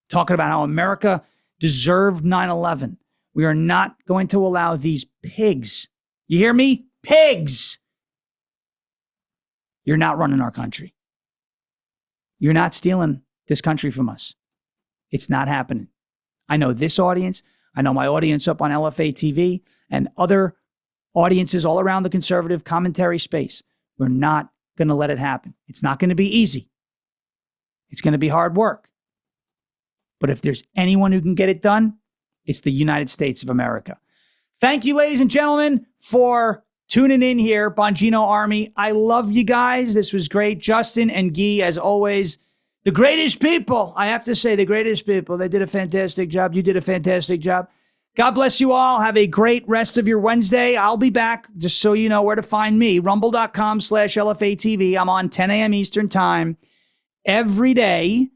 B: talking about how America deserved 9/11. We are not going to allow these pigs, you hear me? Pigs! You're not running our country. You're not stealing this country from us. It's not happening. I know this audience. I know my audience up on LFA TV and other audiences all around the conservative commentary space. We're not going to let it happen. It's not going to be easy. It's going to be hard work. But if there's anyone who can get it done, it's the United States of America. Thank you, ladies and gentlemen, for tuning in here, Bongino Army. I love you guys. This was great. Justin and Guy, as always, the greatest people. I have to say, the greatest people. They did a fantastic job. You did a fantastic job. God bless you all. Have a great rest of your Wednesday. I'll be back, just so you know where to find me. Rumble.com/LFATV. I'm on 10 a.m. Eastern Time every day.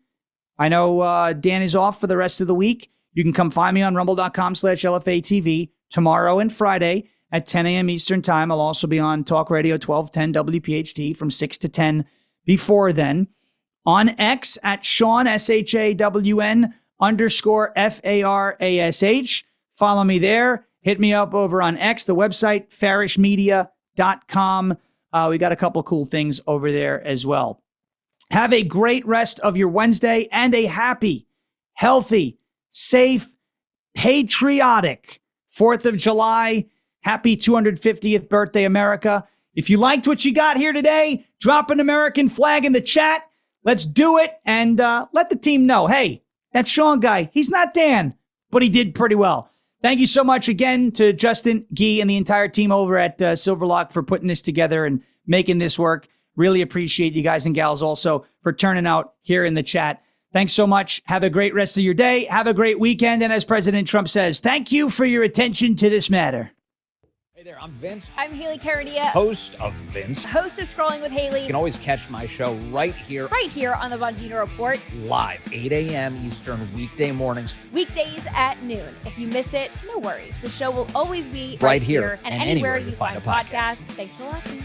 B: I know Dan is off for the rest of the week. You can come find me on rumble.com/LFATV tomorrow and Friday at 10 a.m. Eastern Time. I'll also be on Talk Radio 1210 WPHT from 6 to 10 before then. On X at Shawn, SHAWN _FARASH. Follow me there. Hit me up over on X, the website, farishmedia.com. We got a couple cool things over there as well. Have a great rest of your Wednesday and a happy, healthy, safe, patriotic 4th of July. Happy 250th birthday, America. If you liked what you got here today, drop an American flag in the chat. Let's do it and let the team know, hey, that Shawn guy, he's not Dan, but he did pretty well. Thank you so much again to Justin, Guy, and the entire team over at Silverlock for putting this together and making this work. Really appreciate you guys and gals also for turning out here in the chat. Thanks so much. Have a great rest of your day. Have a great weekend. And as President Trump says, thank you for your attention to this matter.
P: Hey there, I'm Vince.
Q: I'm Haley Cardia,
P: Host of Vince.
Q: Host of Scrolling with Haley.
P: You can always catch my show right here
Q: on the Bongino Report.
P: Live, 8 a.m. Eastern, weekday mornings.
Q: Weekdays at noon. If you miss it, no worries. The show will always be
P: right here
Q: and anywhere you find podcasts. Thanks for watching.